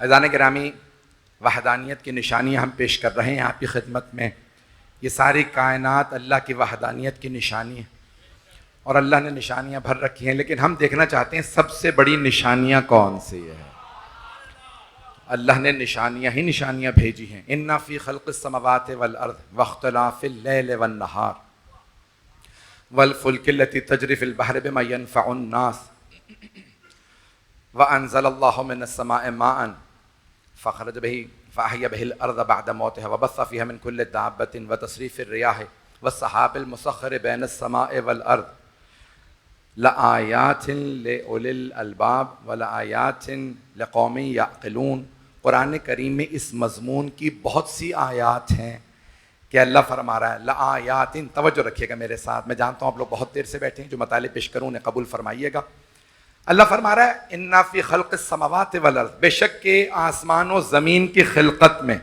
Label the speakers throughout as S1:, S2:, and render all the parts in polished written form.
S1: अज़ान गिरामी, वहदानियत की निशानियाँ हम पेश कर रहे हैं आपकी खिदमत में। ये सारी कायनात अल्लाह की वहदानियत की निशानी है और अल्लाह ने निशानियाँ भर रखी हैं, लेकिन हम देखना चाहते हैं सबसे बड़ी निशानियाँ कौन सी है। अल्लाह ने निशानियाँ ही निशानियाँ भेजी हैं। इन्ना फ़ी खल्क़िस समावाति वल अर्ज़ वख्तिलाफ़िल लैल वन नहार वल फ़ुल्किल लती तजरी फ़िल बहरि बिमा यनफ़उन नास व अंज़लल्लाहु मिनस समाइ माअन फ़ख़रज बिही फ़अहया बिहिल अर्ज़ बअद मौतिहा व बस्स फ़ीहा मिन कुल्लि दाब्बतिन व तस्रीफ़िर रियाहि व सहाबिल मुसख़्ख़रि बैनस समाइ वल अर्ज़ लआयातिन लिउलिल अलबाब व लआयातिन लिक़ौमिन यअक़िलून। कुरान करीम में इस मज़मून की बहुत सी आयात हैं कि अल्लाह फरमा रहा है लआयातिन। तवज्जो रखिएगा मेरे साथ, मैं जानता हूँ आप लोग बहुत देर से बैठे हैं, जो मताले पेश करूँ उन्हें कबूल फरमाइएगा। अल्लाह फरमा रहा है इन्ना फ़ी खल्क़िस समावाति वल अर्ज़, बेशक के आसमान और ज़मीन की खिलकत में,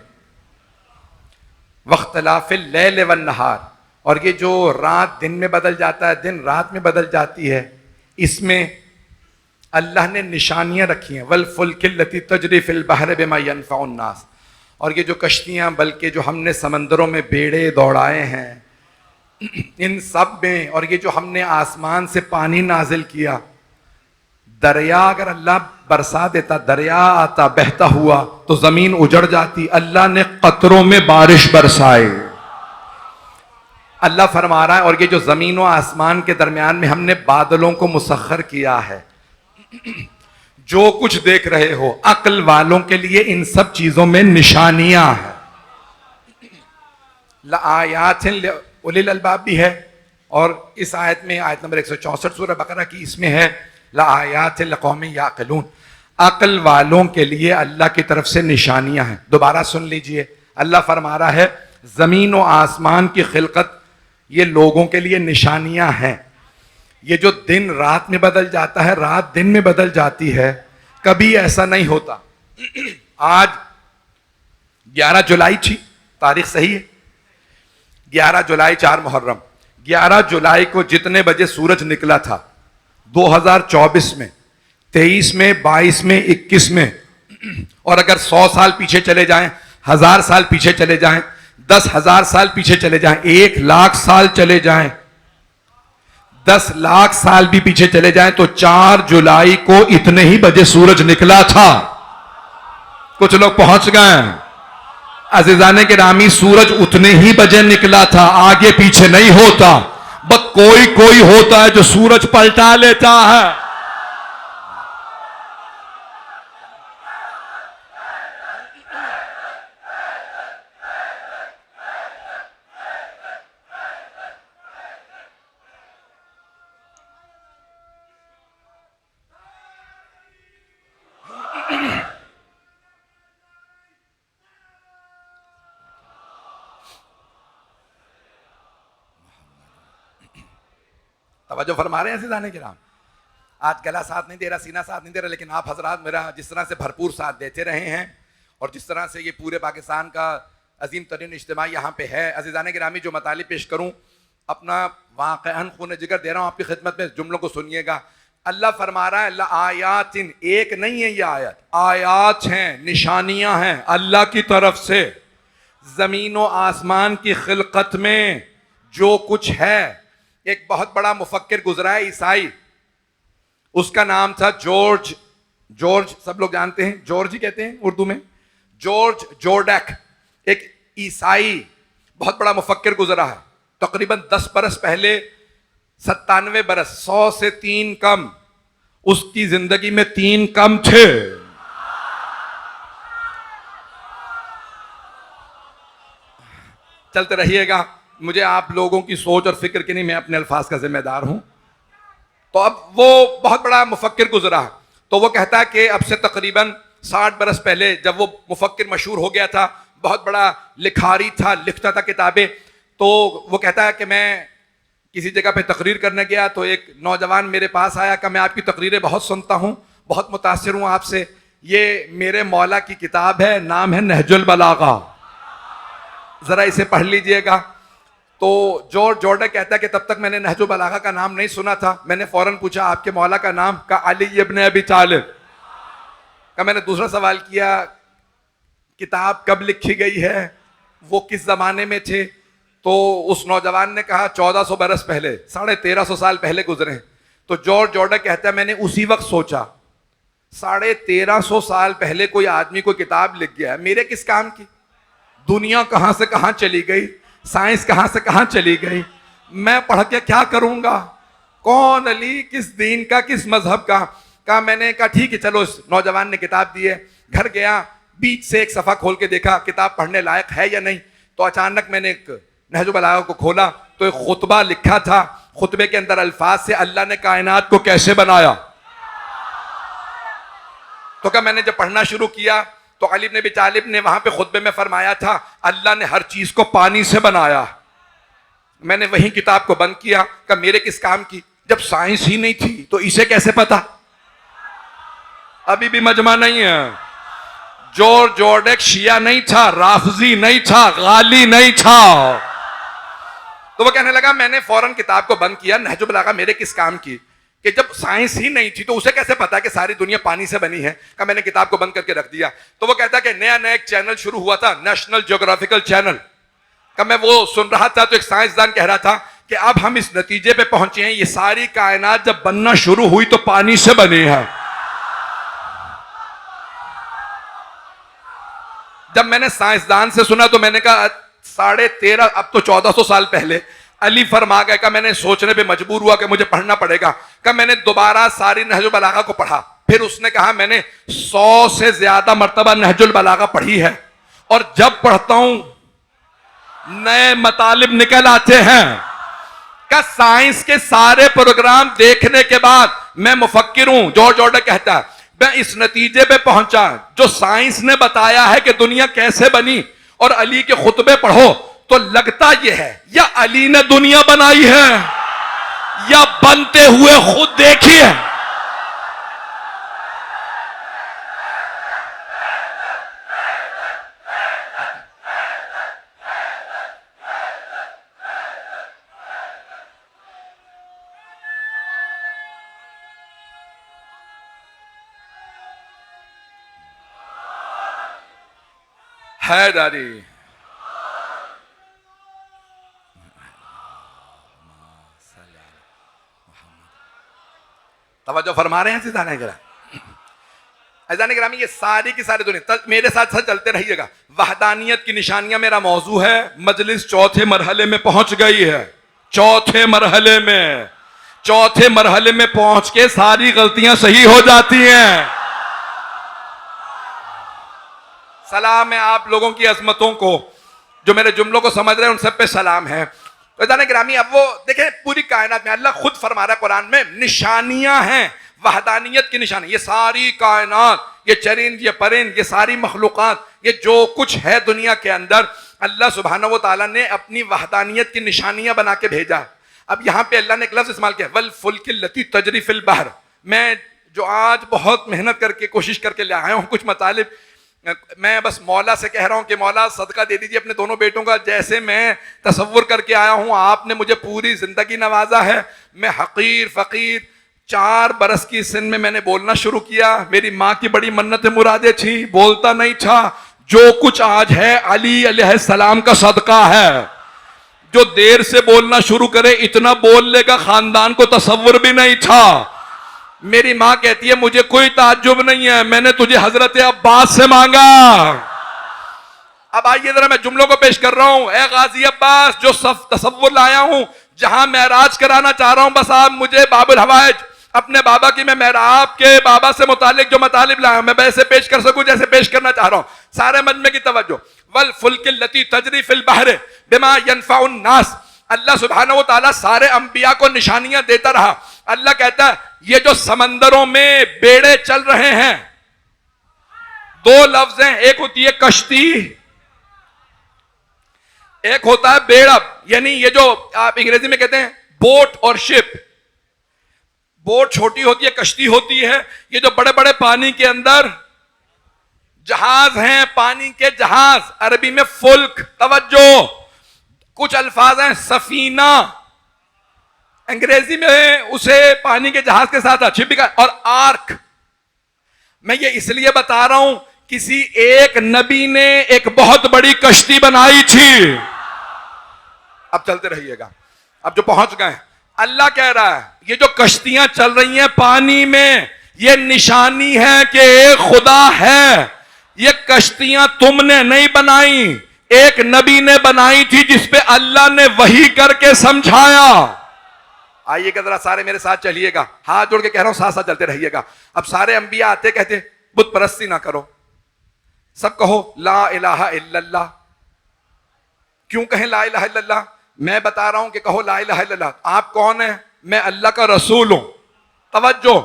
S1: वख्तिलाफ़िल लैल वन नहार, और ये जो रात दिन में बदल जाता है, दिन रात में बदल जाती है, इसमें अल्लाह ने निशानियाँ रखी हैं। वल फ़ुल्किल लती तजरी फ़िल बहरि बिमा यनफ़उन नास, और ये जो कश्तियाँ, बल्कि जो हमने समंदरों में बेड़े दौड़ाए हैं, इन सब में, और ये जो हमने आसमान से पानी नाजिल किया, दरिया अगर अल्लाह बरसा देता, दरिया आता बहता हुआ तो जमीन उजड़ जाती। अल्लाह ने कतरों में बारिश बरसाए। अल्लाह फरमा रहा है और ये जो जमीन व आसमान के दरमियान में हमने बादलों को मुसख्खर किया है, जो कुछ देख रहे हो, अक्ल वालों के लिए इन सब चीजों में निशानियां हैं। लायातिन उलिल अलबाब भी है, और इस आयत में, आयत नंबर 164 सूरह बकरा की, इसमें है लायातिन लिकौमिन याक़िलून, अक्ल वालों के लिए अल्लाह की तरफ से निशानियां हैं। दोबारा सुन लीजिए, अल्लाह फरमा रहा है जमीन और आसमान की खिलकत ये लोगों के लिए निशानियां हैं। ये जो दिन रात में बदल जाता है, रात दिन में बदल जाती है, कभी ऐसा नहीं होता। आज 11 जुलाई थी, तारीख सही है, 11 जुलाई 4 मुहर्रम। 11 जुलाई को जितने बजे सूरज निकला था 2024 में, 23 में, 22 में, 21 में, और अगर 100 साल पीछे चले जाएं, 1000 साल पीछे चले जाएं, 10,000 साल पीछे चले जाएं, 1 लाख साल चले जाएं, 10 लाख साल भी पीछे चले जाएं, तो 4 जुलाई को इतने ही बजे सूरज निकला था। कुछ लोग पहुंच गए। अज़ीज़ाने गिरामी, सूरज उतने ही बजे निकला था, आगे पीछे नहीं होता। बस कोई कोई होता है जो सूरज पलटा लेता है। तवज्जो फरमा रहे हैं अज़ीज़ाने किराम। आज गला साथ नहीं दे रहा, सीना साथ नहीं दे रहा, लेकिन आप हजरात मेरा जिस तरह से भरपूर साथ देते रहे हैं और जिस तरह से ये पूरे पाकिस्तान का अजीम तरीन इज्तिमा यहाँ पे है, अज़ीज़ाने गिरामी, जो मतालिब पेश करूँ अपना वाक़अन खून जिगर दे रहा हूँ आपकी खिदमत में, जुमलों को सुनिएगा। अल्लाह फरमा रहा है आयातिन, एक नहीं है ये आयत, आयात हैं, निशानियाँ हैं अल्लाह की तरफ से। ज़मीन व आसमान की खिलकत में जो कुछ है, एक बहुत बड़ा मुफक्किर गुजरा है ईसाई, उसका नाम था जॉर्ज, सब लोग जानते हैं, जॉर्ज ही कहते हैं उर्दू में, जॉर्ज जोर्डैक। एक ईसाई बहुत बड़ा मुफक्किर गुजरा है, तकरीबन 10 बरस पहले, 97 बरस, 100 से 3 कम, उसकी जिंदगी में 3 कम थे। चलते रहिएगा, मुझे आप लोगों की सोच और फिक्र की नहीं, मैं अपने अल्फाज का जिम्मेदार हूं। तो अब वो बहुत बड़ा मुफक्किर गुजरा, तो वो कहता है कि अब से तकरीबन 60 बरस पहले, जब वो मुफक्किर मशहूर हो गया था, बहुत बड़ा लिखारी था, लिखता था किताबें, तो वो कहता है कि मैं किसी जगह पे तकरीर करने गया, तो एक नौजवान मेरे पास आया कि मैं आपकी तकरीरें बहुत सुनता हूँ, बहुत मुतासिर हूँ आपसे, ये मेरे मौला की किताब है, नाम है नहजुल बलागा, ज़रा इसे पढ़ लीजिएगा। तो जॉर्डन कहता है कि तब तक मैंने नहजुल बलागा का नाम नहीं सुना था। मैंने फ़ौरन पूछा आपके मौला का नाम? का अली इब्न अबी तालिब। का मैंने दूसरा सवाल किया किताब कब लिखी गई है, वो किस ज़माने में थे? तो उस नौजवान ने कहा 1400 बरस पहले, 1350 साल पहले गुजरे। तो जॉर्डन कहता है मैंने उसी वक्त सोचा 1350 साल पहले कोई आदमी कोई किताब लिख गया है, मेरे किस काम की? दुनिया कहाँ से कहाँ चली गई, साइंस कहाँ से कहाँ चली गई, मैं पढ़ के क्या करूँगा? कौन अली, किस दीन का, किस मजहब का? मैंने कहा ठीक है चलो। इस नौजवान ने किताब दी है, घर गया, बीच से एक सफ़ा खोल के देखा किताब पढ़ने लायक है या नहीं। तो अचानक मैंने एक नहजुल बलागा को खोला तो एक खुतबा लिखा था, खुतबे के अंदर अल्फाज से अल्लाह ने कायनात को कैसे बनाया। तो क्या मैंने जब पढ़ना शुरू किया तो अली इब्न अबी तालिब ने वहां पे खुतबे में फरमाया था अल्लाह ने हर चीज को पानी से बनाया। मैंने वही किताब को बंद किया कि मेरे किस काम की, जब साइंस ही नहीं थी तो इसे कैसे पता? अभी भी मजमा नहीं है। जॉर्डन शिया नहीं था, राफजी नहीं था, गाली नहीं था। तो वो कहने लगा मैंने फौरन किताब को बंद किया, नहजुल बलागा मेरे किस काम की, कि जब साइंस ही नहीं थी तो उसे कैसे पता कि सारी दुनिया पानी से बनी है? का मैंने किताब को बंद करके रख दिया। तो वो कहता कि नया एक चैनल शुरू हुआ था, नेशनल ज्योग्राफिकल चैनल का, मैं वो सुन रहा था तो एक साइंसदान कह रहा था कि अब हम इस नतीजे पे पहुंचे हैं ये सारी कायनात जब बनना शुरू हुई तो पानी से बनी है। जब मैंने साइंसदान से सुना तो मैंने कहा 1350, अब तो 1400 साल पहले अली फरमा गए। का मैंने सोचने पे मजबूर हुआ कि मुझे पढ़ना पड़ेगा। का मैंने दोबारा सारी नहजुल बलागा को पढ़ा, फिर उसने कहा मैंने 100 से ज्यादा मर्तबा नहजुल बलागा पढ़ी है, और जब पढ़ता हूं नए मतालिब निकल आते हैं। का साइंस के सारे प्रोग्राम देखने के बाद मैं मुफक्किर हूं, जॉर्ज ऑर्डर कहता है, मैं इस नतीजे पे पहुंचा जो साइंस ने बताया है कि दुनिया कैसे बनी, और अली के खुतबे पढ़ो तो लगता यह है या अली ने दुनिया बनाई है या बनते हुए खुद देखी है। हैदरी तवज्जो फरमा रहे हैं सीधाने गिरा अज़ान गिरामी, ये सारी की सारी दुनिया मेरे साथ साथ चलते रहिएगा। वहदानियत की निशानियां मेरा मौजू है। मजलिस चौथे मरहले में पहुंच गई है। चौथे मरहले में पहुंच के सारी गलतियां सही हो जाती हैं। सलाम है आप लोगों की अजमतों को, जो मेरे जुमलों को समझ रहे हैं उन सब पे सलाम है। तो अज़ान गिरामी, अब वो देखें पूरी कायनात में अल्लाह खुद फरमा रहा है कुरान में, निशानियां हैं वहदानियत की निशानी। ये सारी कायनात, ये चरिंद, ये परिंद, ये सारी मखलूक़ात, ये जो कुछ है दुनिया के अंदर, अल्लाह सुब्हानहू व तआला ने अपनी वहदानियत की निशानियां बना के भेजा। अब यहाँ पे अल्लाह ने एक लफ्ज़ इस्तेमाल किया, वल फुल्किल लती तजरी फिल बहर। मैं जो आज बहुत मेहनत करके कोशिश करके ले आया हूँ कुछ मतालिब, मैं बस मौला से कह रहा हूँ कि मौला सदका दे दीजिए अपने दोनों बेटों का। जैसे मैं तसव्वुर करके आया हूँ, आपने मुझे पूरी जिंदगी नवाजा है। मैं हकीर फ़कीर 4 बरस की सिन में मैंने बोलना शुरू किया। मेरी माँ की बड़ी मन्नतें मुरादें थी, बोलता नहीं था। जो कुछ आज है अली अलैहिस्सलाम का सदका है। जो देर से बोलना शुरू करे इतना बोलने का खानदान को तसव्वुर भी नहीं था। मेरी माँ कहती है मुझे कोई ताज्जुब नहीं है, मैंने तुझे हजरत अब्बास से मांगा। अब आइए जरा मैं जुमलों को पेश कर रहा हूं। ए गाजी अब्बास, जो तसव्वुर लाया हूं, जहां महराज कराना चाह रहा हूं, बस आप मुझे बाबुल हवाइज अपने बाबा की, मैं महराब के बाबा से मुतालिक जो मतालिब लाया हूं, मैं वैसे पेश कर सकूं जैसे पेश करना चाह रहा हूं। सारे मजमे की तवज्जो। वल फुल्किल लती तजरी फिल बहर बिमा यनफउन नास। अल्लाह सुब्हानहू व तआला सारे अंबिया को निशानियां देता रहा। अल्लाह कहता है ये जो समंदरों में बेड़े चल रहे हैं, 2 लफ्ज हैं, एक होती है कश्ती, एक होता है बेड़ा। यानी ये जो आप अंग्रेजी में कहते हैं बोट और शिप। बोट छोटी होती है, कश्ती होती है। ये जो बड़े बड़े पानी के अंदर जहाज हैं, पानी के जहाज, अरबी में फुल्क। तवज्जो, कुछ अल्फाज हैं सफीना, अंग्रेजी में उसे पानी के जहाज के साथ अच्छी भी का, और आर्क। मैं ये इसलिए बता रहा हूं, किसी एक नबी ने एक बहुत बड़ी कश्ती बनाई थी। अब चलते रहिएगा। अब जो पहुंच गए, अल्लाह कह रहा है ये जो कश्तियां चल रही हैं पानी में, ये निशानी है कि एक खुदा है। ये कश्तियां तुमने नहीं बनाई, एक नबी ने बनाई थी जिसपे अल्लाह ने वही करके समझाया। आइएगा जरा सारे मेरे साथ चलिएगा, हाथ जोड़ के कह रहा हूं, साथ साथ चलते रहिएगा। अब सारे अंबिया आते कहते बुत परस्ती ना करो, सब कहो ला इलाहा इल्लल्लाह। क्यों कहें ला इलाहा इल्लल्लाह? मैं बता रहा हूं कि कहो ला इलाहा इल्लल्लाह। आप कौन है? मैं अल्लाह का रसूल हूं। तवज्जो,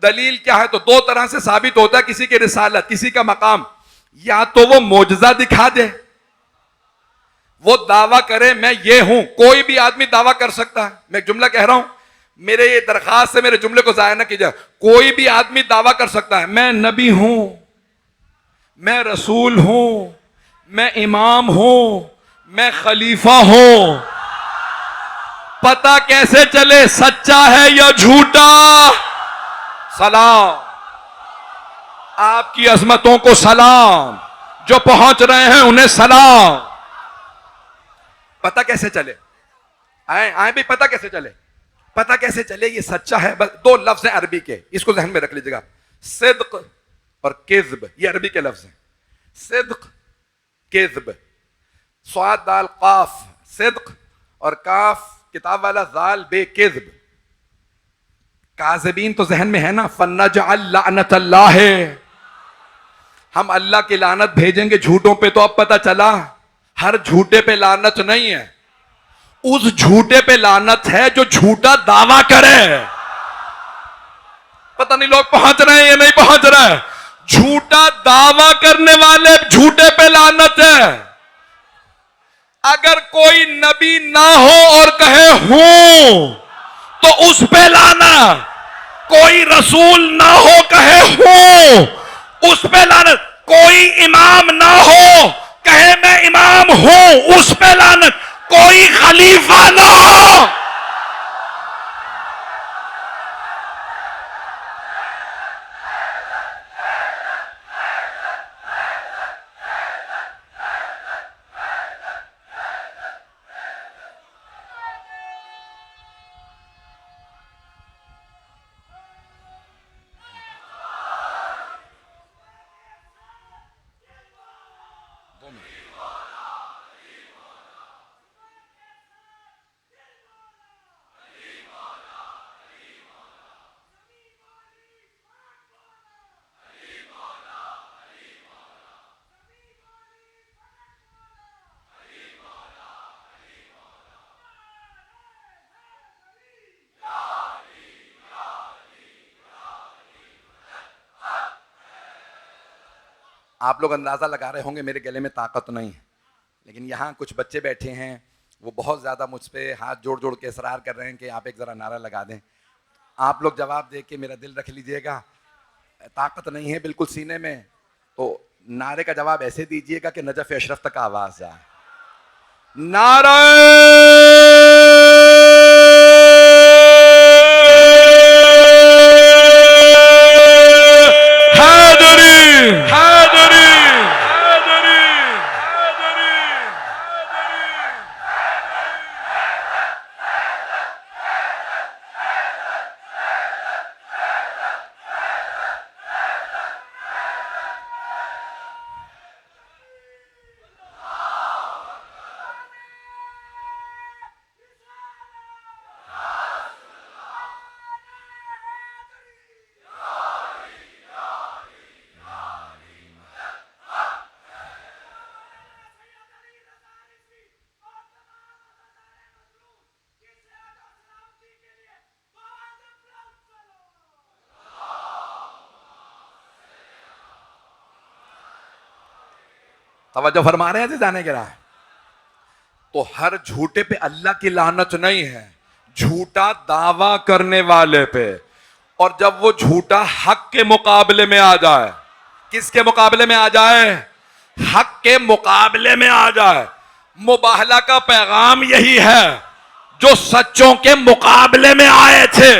S1: दलील क्या है? तो 2 तरह से साबित होता है किसी की रिसालत, किसी का मकाम। या तो वो मोजजा दिखा दे, वो दावा करे मैं ये हूं। कोई भी आदमी दावा कर सकता है। मैं जुमला कह रहा हूं, मेरे ये दरखास्त से मेरे जुमले को जाया ना कीजिए। कोई भी आदमी दावा कर सकता है मैं नबी हूं, मैं रसूल हूं, मैं इमाम हूं, मैं खलीफा हूं। पता कैसे चले सच्चा है या झूठा? सलाम, आपकी अजमतों को सलाम, जो पहुंच रहे हैं उन्हें सलाम। पता कैसे चले? आए भी, पता कैसे चले? पता कैसे चले ये सच्चा है? बस 2 लफ्ज हैं अरबी के, इसको ज़हन में रख लीजिएगा। सिद्क और किज़्ब, ये अरबी के लफ्ज हैं। सिद्क, किज़्ब, स्वाद दाल काफ सिद्क, और काफ किताब वाला जाल बे किज़्ब। काज़िबीन तो जहन में है ना, फन्नजअल लानतल्लाह है, हम अल्लाह की लानत भेजेंगे झूठों पे। तो अब पता चला हर झूठे पे लानत नहीं है, उस झूठे पे लानत है जो झूठा दावा करे। पता नहीं लोग पहुंच रहे हैं या नहीं पहुंच रहे। झूठा दावा करने वाले झूठे पे लानत है। अगर कोई नबी ना हो और कहे हूं तो उस पे लाना, कोई रसूल ना हो कहे हूं उस पे लानत, कोई इमाम ना हो कहे मैं इमाम हूं उस पे लानत, कोई खलीफा ना हो। आप लोग अंदाज़ा लगा रहे होंगे मेरे गले में ताकत नहीं है, लेकिन यहाँ कुछ बच्चे बैठे हैं, वो बहुत ज़्यादा मुझ पे हाथ जोड़ जोड़ के इसरार कर रहे हैं कि आप एक ज़रा नारा लगा दें। आप लोग जवाब दे के मेरा दिल रख लीजिएगा। ताकत नहीं है बिल्कुल सीने में, तो नारे का जवाब ऐसे दीजिएगा कि नजफ़ अशरफ तक आवाज़ जाए। नारा तवज्जो फरमा रहे हैं जाने के रहा। तो हर झूठे पे अल्लाह की लानत नहीं है, झूठा दावा करने वाले पे। और जब वो झूठा हक के मुकाबले में आ जाए, किसके मुकाबले में आ जाए? हक के मुकाबले में आ जाए। मुबाहला का पैगाम यही है, जो सच्चों के मुकाबले में आए थे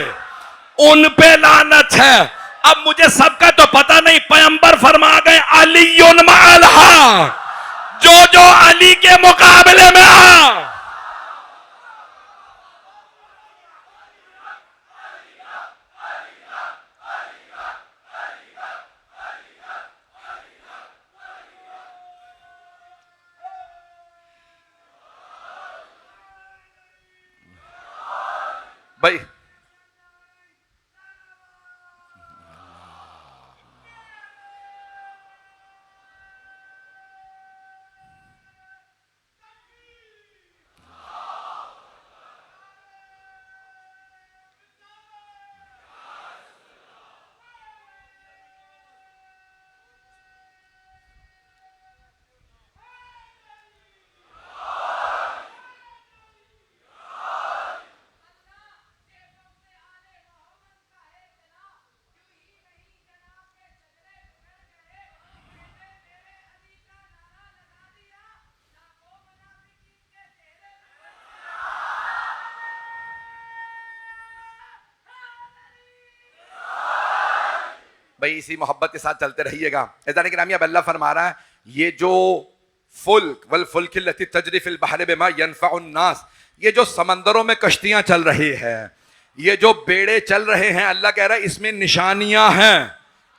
S1: उन पे लानत है। अब मुझे सबका तो पता नहीं, पैगंबर फरमा गए अलीयुन मअल हक, जो जो अली के मुकाबले में आ। भाई भाई इसी मोहब्बत के साथ चलते रहिएगा। ऐज़ान किरामी अब अल्लाह फरमा रहा है, ये जो फुल्क वल फुल्किल लती तजरी फिल बहरि बिमा यनफउन नास, ये जो समंदरों में कश्तियां चल रही है, ये जो बेड़े चल रहे हैं, अल्लाह कह रहा है इसमें निशानियां हैं।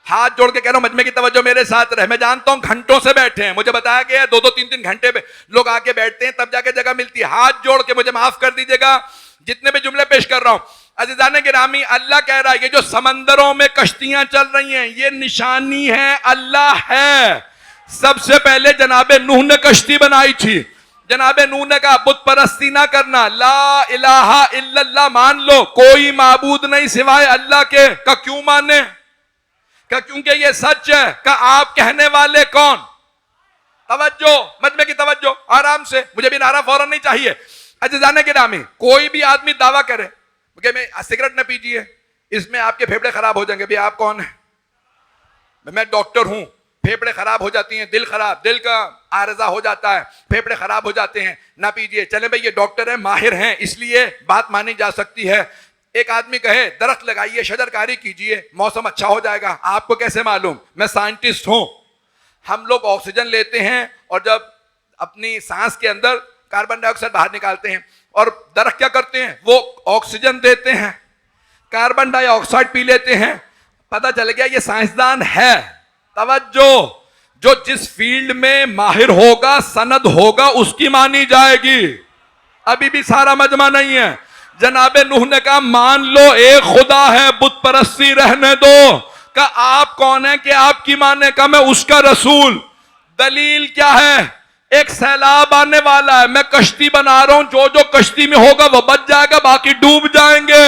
S1: हाथ जोड़ के कह रहा हूं, मजमे की तवज्जो मेरे साथ रहे। मैं जानता हूं घंटों से बैठे हैं, मुझे बताया गया 2-2 3-3 घंटे पे लोग आके बैठते हैं, तब जाके जगह मिलती है। हाथ जोड़ के मुझे माफ कर दीजिएगा जितने भी जुमले पेश कर रहा हूं। अज़ीज़ान गिरामी, अल्लाह कह रहा है ये जो समंदरों में कश्तियां चल रही हैं ये निशानी है, अल्लाह है। सबसे पहले जनाबे नूह ने कश्ती बनाई थी। जनाबे नूह ने कहा बुत परस्ती ना करना, ला इलाहा इल्लल्लाह मान लो, कोई माबूद नहीं सिवाय अल्लाह के। का क्यों माने? का क्योंकि ये सच है। का आप कहने वाले कौन? तवज्जो, मजमे की तवज्जो, आराम से, मुझे भी नारा फौरन नहीं चाहिए। अज़ीज़ान गिरामी, कोई भी आदमी दावा करे कि मैं सिगरेट न पीजिए, इसमें आपके फेफड़े खराब हो जाएंगे। भाई आप कौन है? मैं डॉक्टर हूं, फेफड़े खराब हो जाती हैं, दिल खराब, दिल का आरजा हो जाता है, फेफड़े खराब हो जाते हैं, ना पीजिए। चले भाई ये डॉक्टर है, माहिर हैं, इसलिए बात मानी जा सकती है। एक आदमी कहे दरख्त लगाइए, शजरकारी कीजिए, मौसम अच्छा हो जाएगा, आपको कैसे मालूम? मैं साइंटिस्ट हूं। हम लोग ऑक्सीजन लेते हैं और जब अपनी सांस के अंदर कार्बन डाइऑक्साइड बाहर निकालते हैं, और दरख्त क्या करते हैं? वो ऑक्सीजन देते हैं, कार्बन डाइऑक्साइड पी लेते हैं। पता चल गया ये साइंसदान है। तवज्जो, जो जिस फील्ड में माहिर होगा, सनद होगा, उसकी मानी जाएगी। अभी भी सारा मजमा नहीं है। जनाबे नूह ने कहा मान लो एक खुदा है, बुत परस्ती रहने दो। का आप कौन है कि आपकी माने? का मैं उसका रसूल। दलील क्या है? एक सैलाब आने वाला है, मैं कश्ती बना रहा हूं, जो जो कश्ती में होगा वो बच जाएगा, बाकी डूब जाएंगे।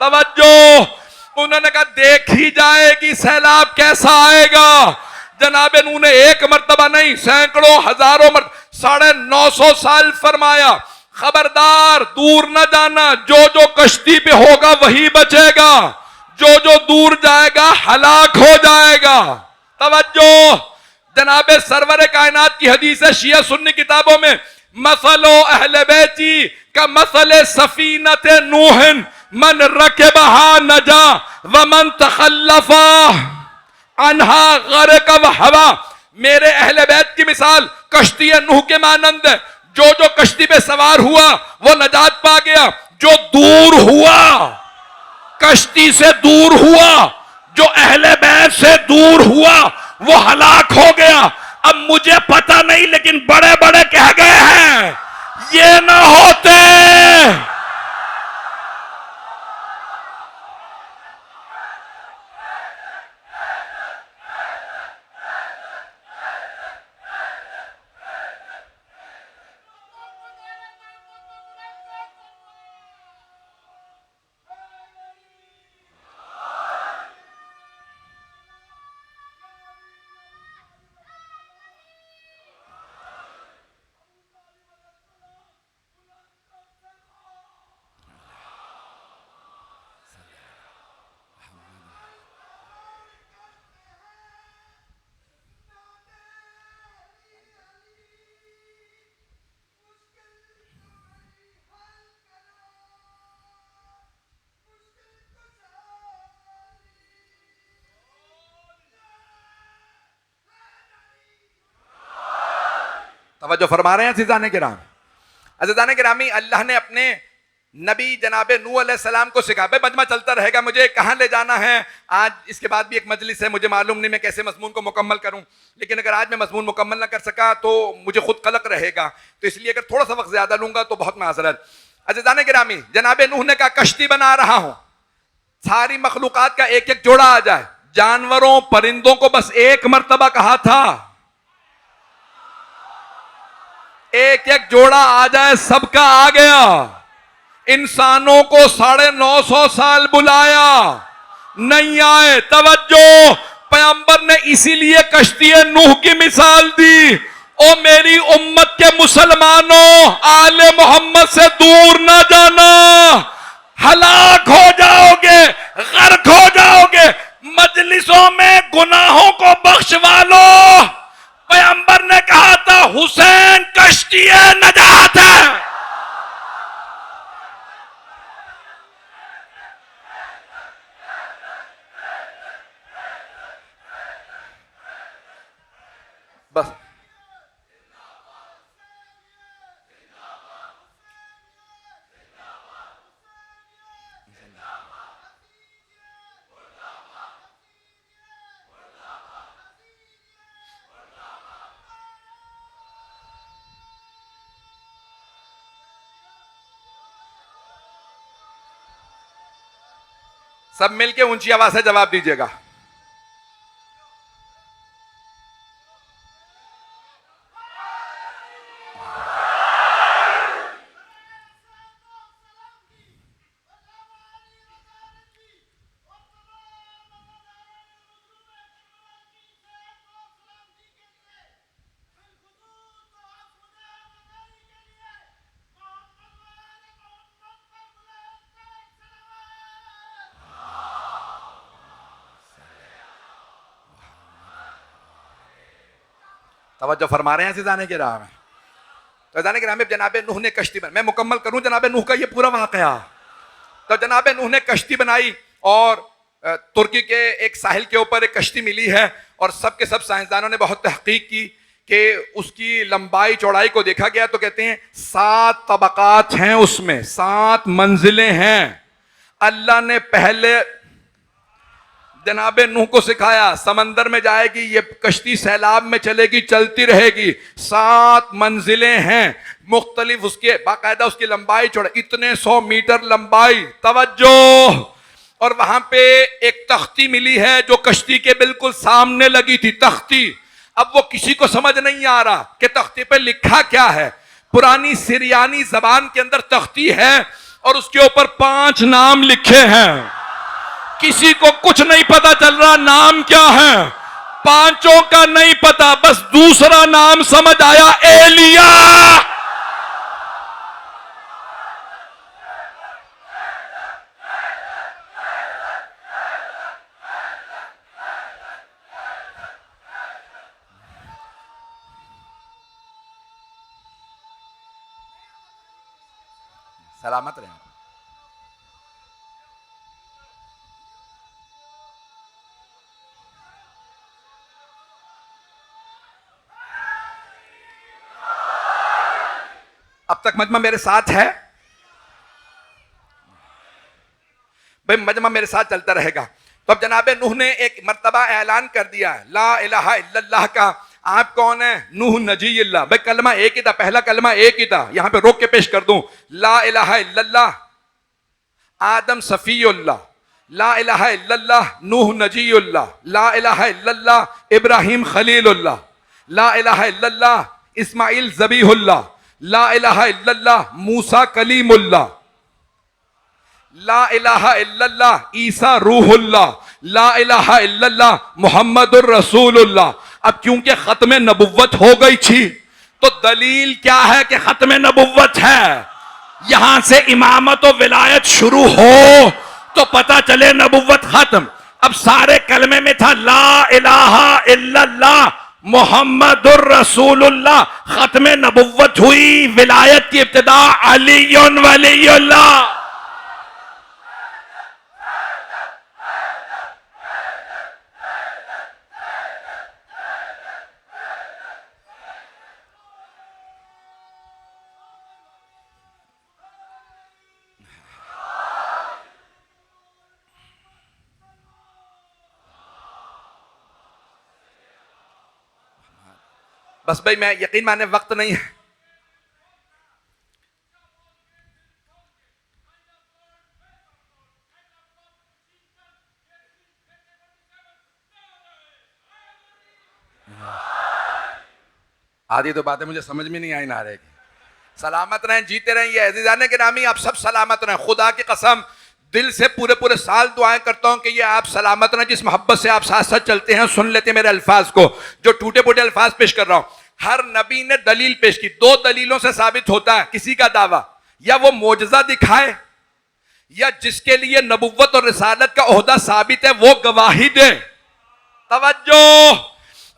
S1: तवज्जो, उन्होंने कहा देखी जाएगी सैलाब कैसा आएगा। जनाबे नूह ने एक मर्तबा नहीं, सैकड़ों हजारों मर्तबा, 950 साल फरमाया खबरदार दूर न जाना, जो जो कश्ती पे होगा वही बचेगा, जो जो दूर जाएगा हलाक हो जाएगा। तवज्जो, जनाबे सरवर कायनात की हदीस है शिया सुन्नी किताबों में, मसलो अहले बैती का मसले सफीनत नूहन मन रकबहा नजा व मन तखल्लफा अनहा गरक व हवा। मेरे अहले बैत की मिसाल कश्ती नूह के मानंद है। जो जो कश्ती पे सवार हुआ वो नजात पा गया, जो दूर हुआ, कश्ती से दूर हुआ, जो अहले बैत से दूर हुआ, वो हलाक हो गया। अब मुझे पता नहीं, लेकिन बड़े बड़े कह गए हैं ये ना होते। तवज्जो फरमा रहे हैं अज़ीज़ान किराम। अज़ीज़ान किरामी, अल्लाह ने अपने नबी जनाबे नूह अलैहिस्सलाम को सिखा। भाई मजमा चलता रहेगा, मुझे कहाँ ले जाना है, आज इसके बाद भी एक मजलिस है, मुझे मालूम नहीं मैं कैसे मजमून को मुकम्मल करूं, लेकिन अगर आज मैं मजमून मुकम्मल ना कर सका तो मुझे खुद कलक रहेगा, तो इसलिए अगर थोड़ा सा वक्त ज्यादा लूंगा तो बहुत माजरत। अज़ीज़ान गिरामी, जनाबे नूह ने कहा कश्ती बना रहा हूं, सारी मखलूकात का एक एक जोड़ा आ जाए। जानवरों परिंदों को बस एक मर्तबा कहा था एक एक जोड़ा आ जाए, सबका आ गया। इंसानों को 950 साल बुलाया, नहीं आए। तवज्जो, पैगंबर ने इसीलिए कश्ती नूह की मिसाल दी। ओ मेरी उम्मत के मुसलमानों, आले मोहम्मद से दूर ना जाना, हलाक हो जाओगे, गर्क हो जाओगे। मजलिसों में गुनाहों को बख्शवा लो। पैगंबर ने कहा था हुसैन कश्ती नजात है। बस सब मिलके ऊंची आवाज से जवाब दीजिएगा। तवज्जो फरमा रहे हैं सिजाने के राह में। तो जाने के राह में जनाबे नूह ने कश्ती बनाई। मैं मुकम्मल करूं जनाबे नूह का ये पूरा वाकया। तो जनाबे नूह ने कश्ती बनाई और तुर्की के एक साहिल के ऊपर एक कश्ती मिली है और सब के सब साइंसदानों ने बहुत तहकीक की कि उसकी लंबाई चौड़ाई को देखा गया तो कहते हैं 7 तबकात हैं, उसमें 7 मंजिलें हैं। अल्लाह ने पहले जनाबे नूह को सिखाया, समंदर में जाएगी ये कश्ती, सैलाब में चलेगी, चलती रहेगी, 7 मंजिलें हैं मुख्तलिफ, उसके बाकायदा उसकी लंबाई चौड़ाई इतने 100 मीटर लंबाई। तवज्जो। और वहां पे एक तख्ती मिली है जो कश्ती के बिल्कुल सामने लगी थी, तख्ती। अब वो किसी को समझ नहीं आ रहा कि तख्ती पे लिखा क्या है। पुरानी सिरियानी जबान के अंदर तख्ती है और उसके ऊपर 5 नाम लिखे हैं। किसी को कुछ नहीं पता चल रहा नाम क्या है, 5 का नहीं पता, बस दूसरा नाम समझ आया, एलिया। सलामत रहे। अब तक मजमा मेरे साथ है भाई, मजमा मेरे साथ चलता रहेगा। तो अब जनाबे नूह ने एक मर्तबा ऐलान कर दिया है ला इलाहा इल्लल्लाह का। आप कौन है? नूह नजील्लाह। भाई कलमा एक ही था, पहला कलमा एक ही था। यहां पे रोक के पेश कर दूं, ला इलाहा इल्लल्लाह आदम सफीउल्लाह, ला इलाहा इल्लल्लाह नूह नजीउल्लाह, ला इलाहा इल्लल्लाह इब्राहिम खलीलुल्लाह, ला इलाहा इल्लल्लाह इस्माइल ज़बीहुल्लाह, ला इलाहा इल्लल्लाह मूसा कलीमुल्लाह, ला इलाहा इल्लल्लाह ईसा रूहुल्लाह, ला इलाहा इल्लल्लाह मुहम्मदुर रसूलुल्लाह। अब क्योंकि खत्म नबुव्वत हो गई थी तो दलील क्या है कि खत्म नबुव्वत है, यहां से इमामत और विलायत शुरू हो तो पता चले नबुव्वत खत्म। अब सारे कलमे में था ला इलाहा इल्लल्लाह मुहम्मदुर रसूलुल्लाह, खत्म नबुव्वत हुई, विलायत की इब्तिदा अलीयुन वलीयुल्लाह। बस भाई मैं यकीन माने वक्त नहीं है। आधी तो बातें मुझे समझ में नहीं आई ना रहेगी। सलामत रहें, जीते रहें, ये अज़ीज़ाने के नामी आप सब सलामत रहें। खुदा की कसम दिल से पूरे पूरे साल दुआएं करता हूं कि ये आप सलामत रहें। जिस मोहब्बत से आप साथ साथ चलते हैं, सुन लेते हैं मेरे अल्फाज को, जो टूटे फूटे अल्फाज पेश कर रहा हूं। हर नबी ने दलील पेश की, 2 दलीलों से साबित होता है किसी का दावा, या वो मोजज़ा दिखाए या जिसके लिए नबुव्वत और रिसालत का ओहदा साबित है वो गवाही दे। तवज्जो।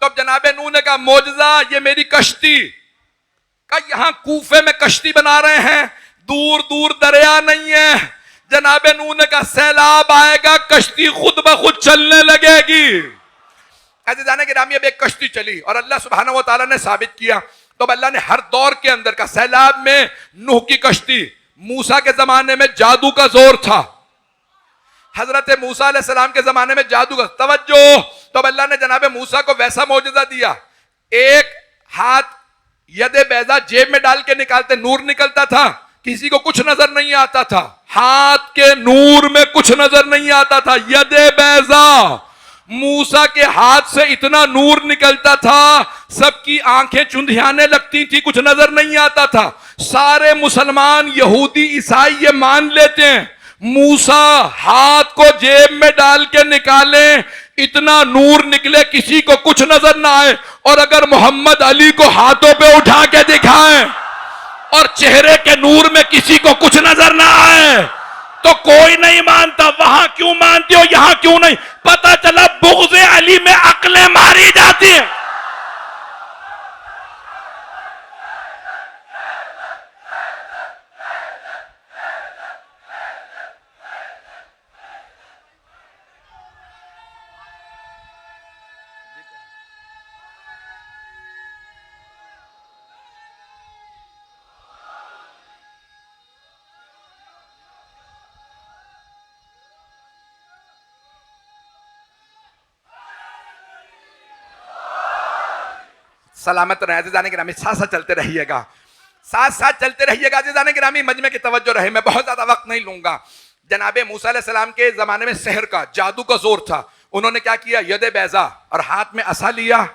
S1: तो अब जनाबे नूह ने कहा मोजज़ा ये मेरी कश्ती का, यहां कूफे में कश्ती बना रहे हैं, दूर दूर दरिया नहीं है। जनाबे नूह ने कहा सैलाब आएगा, कश्ती खुद ब खुद चलने लगेगी। ऐसे जाने के नाम अब एक कश्ती चली और अल्लाह सुब्हानहू व तआला ने साबित किया। तो अल्लाह ने हर दौर के अंदर का, सैलाब में नूह की कश्ती, मूसा के जमाने में जादू का जोर था, हजरत मूसा अलैहिस्सलाम के जमाने में जादू का। तवज्जो। तो अल्लाह ने जनाबे मूसा को वैसा मौजज़ा दिया, एक हाथ यदे बैजा जेब में डाल के निकालते नूर निकलता था, किसी को कुछ नजर नहीं आता था, हाथ के नूर में कुछ नजर नहीं आता था। यदे बैजा, मूसा के हाथ से इतना नूर निकलता था, सबकी आंखें चुंधियाने लगती थी, कुछ नजर नहीं आता था। सारे मुसलमान, यहूदी, ईसाई ये मान लेते हैं मूसा हाथ को जेब में डाल के निकाले, इतना नूर निकले, किसी को कुछ नजर ना आए। और अगर मोहम्मद अली को हाथों पे उठा के दिखाएं और चेहरे के नूर में किसी को कुछ नजर ना आए तो कोई नहीं मानता। वहां क्यों मानते हो, यहां क्यों नहीं? पता चला बुग़्ज़े अली में अक्लें मारी जाती हैं। सलामत रहे जाने गिरामी, साथ साथ चलते रहिएगा, साथ साथ चलते रहिएगा जाने गिरामी। मजमे की तवज्जो रहे, मैं बहुत ज्यादा वक्त नहीं लूंगा। जनाबे मूसा अलैहिस्सलाम के जमाने में सहर का, जादू का जोर था। उन्होंने क्या किया, यदे बैजा, और हाथ में असा लिया।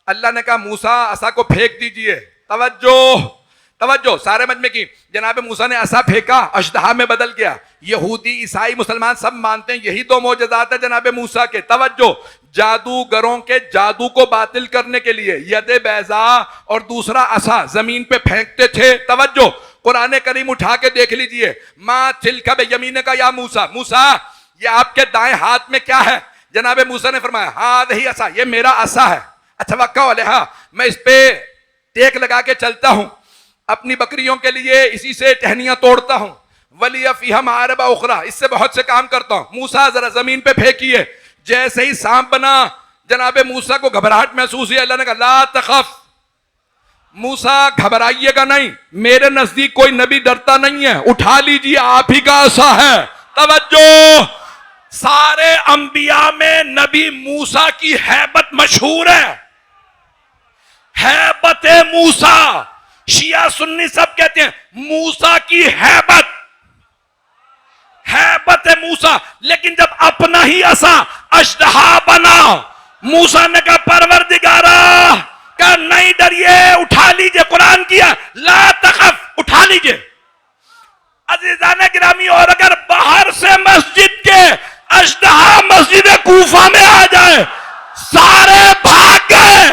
S1: अल्लाह ने कहा मूसा असा को फेंक दीजिए। तवज्जो तवज्जो, सारे मजमे की। जनाबे मूसा ने असा फेंका, अशदहा में बदल गया। यहूदी, ईसाई, मुसलमान सब मानते हैं यही दो मौजज़ात है जनाबे मूसा के। तवज्जो, जादूगरों के जादू को बातिल करने के लिए यदे बैजा और दूसरा असा जमीन पे फेंकते थे। तवज्जो, कुरान करीम उठा के देख लीजिए। माँ तिलका बियमीनिक का, या मूसा, मूसा ये आपके दाएं हाथ में क्या है? जनाबे मूसा ने फरमाया हाज़िही असा, ये मेरा असा है। अच्छा वक्का अलैहा, मैं इस पे टेक लगा के चलता हूं, अपनी बकरियों के लिए इसी से टहनियां तोड़ता हूं। वलिया फीहा मारबा उखरा, इससे बहुत से काम करता हूं। मूसा जरा जमीन पे फेंकिए। जैसे ही सांप बना, जनाबे मूसा को घबराहट महसूस हुई। अल्लाह ने कहा ला तखफ, मूसा घबराइएगा नहीं, मेरे नजदीक कोई नबी डरता नहीं है, उठा लीजिए, आप ही का आसा है। तवज्जो, सारे अंबिया में नबी मूसा की हैबत मशहूर है। हैबत मूसा, शिया सुन्नी सब कहते हैं मूसा की हैबत, हैबत मूसा। लेकिन जब अपना ही असा अशदहा बना, मूसा ने कहा परवरदिगारा, कहा नहीं डरिए, उठा लीजिए। कुरान किया ला तखफ, उठा लीजिए। अजीजाने गिरामी, और अगर बाहर से मस्जिद के अशदहा मस्जिद कूफा में आ जाए, सारे भाग गए,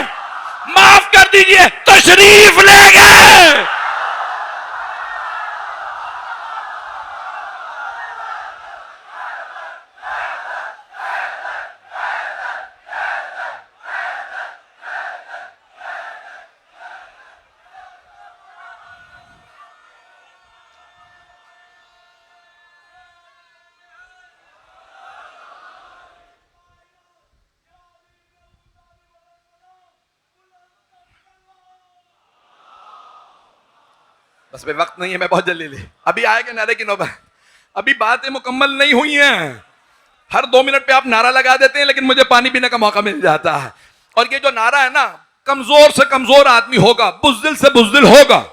S1: माफ कर दीजिए, तशरीफ ले गए। बस पे वक्त नहीं है, मैं बहुत जल्दी ले, अभी आएगा नारे की नौबत, अभी बातें मुकम्मल नहीं हुई हैं। हर 2 मिनट पे आप नारा लगा देते हैं, लेकिन मुझे पानी पीने का मौका मिल जाता है। और ये जो नारा है ना, कमजोर से कमजोर आदमी होगा, बुज़दिल से बुज़दिल होगा।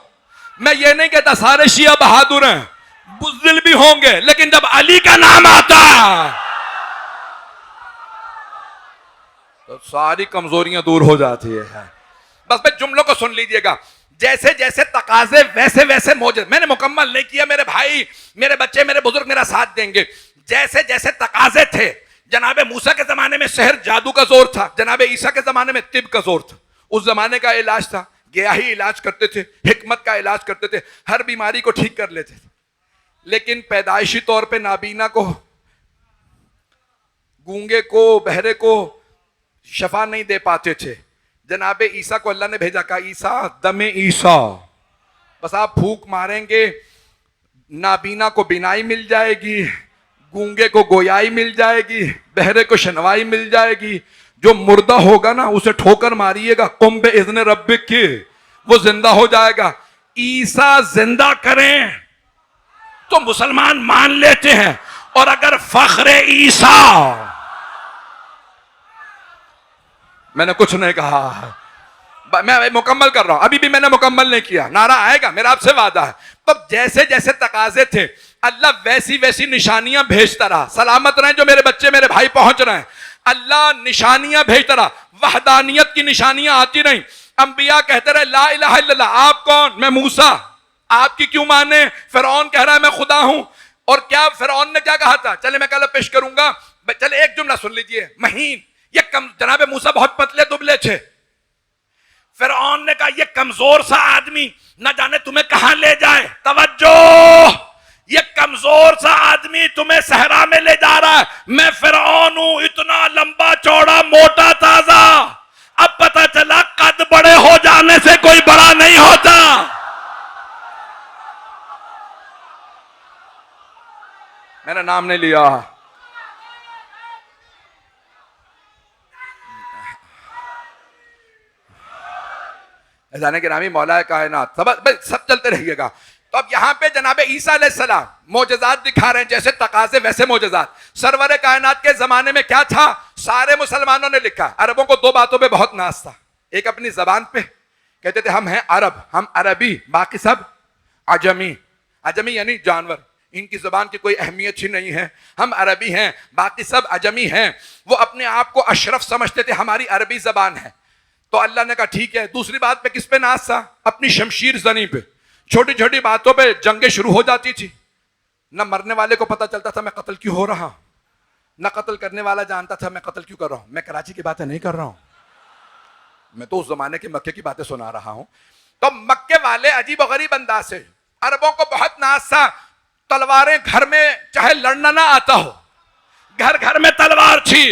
S1: मैं ये नहीं कहता सारे शिया बहादुर हैं, बुज़दिल भी होंगे, लेकिन जब अली का नाम आता तो सारी कमजोरियां दूर हो जाती है। बस मैं जुमलों को सुन लीजिएगा। जैसे जैसे तकाजे वैसे वैसे मौजूद, मैंने मुकम्मल नहीं किया, मेरे भाई, मेरे बच्चे, मेरे बुजुर्ग मेरा साथ देंगे। जैसे जैसे तकाजे थे, जनाबे मूसा के जमाने में शहर जादू का जोर था, जनाबे ईसा के जमाने में तिब का जोर था। उस जमाने का इलाज था, गयाही इलाज करते थे, हिकमत का इलाज करते थे, हर बीमारी को ठीक कर लेते थे। लेकिन पैदाइशी तौर पे नाबीना को, गूंगे को, बहरे को शफा नहीं दे पाते थे। जनाबे ईसा को अल्लाह ने भेजा, कहा ईसा दमे ईसा, बस आप फूंक मारेंगे, नाबीना को बिनाई मिल जाएगी, गूंगे को गोयाई मिल जाएगी, बहरे को शनवाई मिल जाएगी। जो मुर्दा होगा ना उसे ठोकर मारिएगा, कुम बे इज़्न रब्बिक की, वो जिंदा हो जाएगा। ईसा जिंदा करें तो मुसलमान मान लेते हैं। और अगर फख्रे ईसा, मैंने कुछ नहीं कहा, मैं मुकम्मल कर रहा हूं, अभी भी मैंने मुकम्मल नहीं किया, नारा आएगा, मेरा आपसे वादा है। तो जैसे जैसे तकाजे थे अल्लाह वैसी वैसी निशानियां भेजता रहा। सलामत रहें जो मेरे बच्चे मेरे भाई पहुंच रहे हैं, अल्लाह निशानियां भेजता रहा, वहदानियत की निशानियां आती रही। अंबिया कहते रहे ला इलाहा इल्लल्लाह, आप कौन? मैं मूसा, आपकी क्यों माने? फिरौन कह रहा है मैं खुदा हूं। और क्या फिरौन ने क्या कहा था? चले मैं कल पेश करूंगा, चले एक जुमला सुन लीजिए। महीन, ये कम, जनाबे मूसा बहुत पतले दुबले थे। फिरौन ने कहा ये कमजोर सा आदमी न जाने तुम्हें कहां ले जाए, तवज्जो, ये कमजोर सा आदमी तुम्हें सहरा में ले जा रहा है। मैं फिरौन हूं, इतना लंबा चौड़ा मोटा ताजा। अब पता चला कद बड़े हो जाने से कोई बड़ा नहीं होता। मैंने नाम नहीं लिया। जाने के नामी मौला कायनात, सब चलते रहिएगा। तो अब यहां पे जनाबे ईसा अलैहिस्सलाम मोजज़ात दिखा रहे हैं, जैसे तकाजे वैसे मोजज़ात। सरवर कायनात के जमाने में क्या था? सारे मुसलमानों ने लिखा। अरबों को दो बातों पे बहुत नाज था, एक अपनी जबान पे कहते थे हम हैं अरब, हम अरबी, बाकी सब अजमी। अजमी यानी जानवर, इनकी जबान की कोई अहमियत ही नहीं है। हम अरबी हैं, बाकी सब अजमी हैं। वो अपने आप को अशरफ समझते थे, हमारी अरबी जबान है। तो अल्लाह ने कहा ठीक है। दूसरी बात पे किस पे नाज था? अपनी शमशीर जनी पे। छोटी छोटी बातों पे जंगें शुरू हो जाती थी। न मरने वाले को पता चलता था मैं कत्ल क्यों हो रहा हूं, न कत्ल करने वाला जानता था मैं कत्ल क्यों कर रहा हूं। मैं कराची की बातें नहीं कर रहा हूं, मैं तो उस जमाने के मक्के की बातें सुना रहा हूं। तो मक्के वाले अजीब और गरीब अंदाज से, अरबों को बहुत नाज था। तलवारें घर में चाहे लड़ना ना आता हो, घर घर में तलवार थी।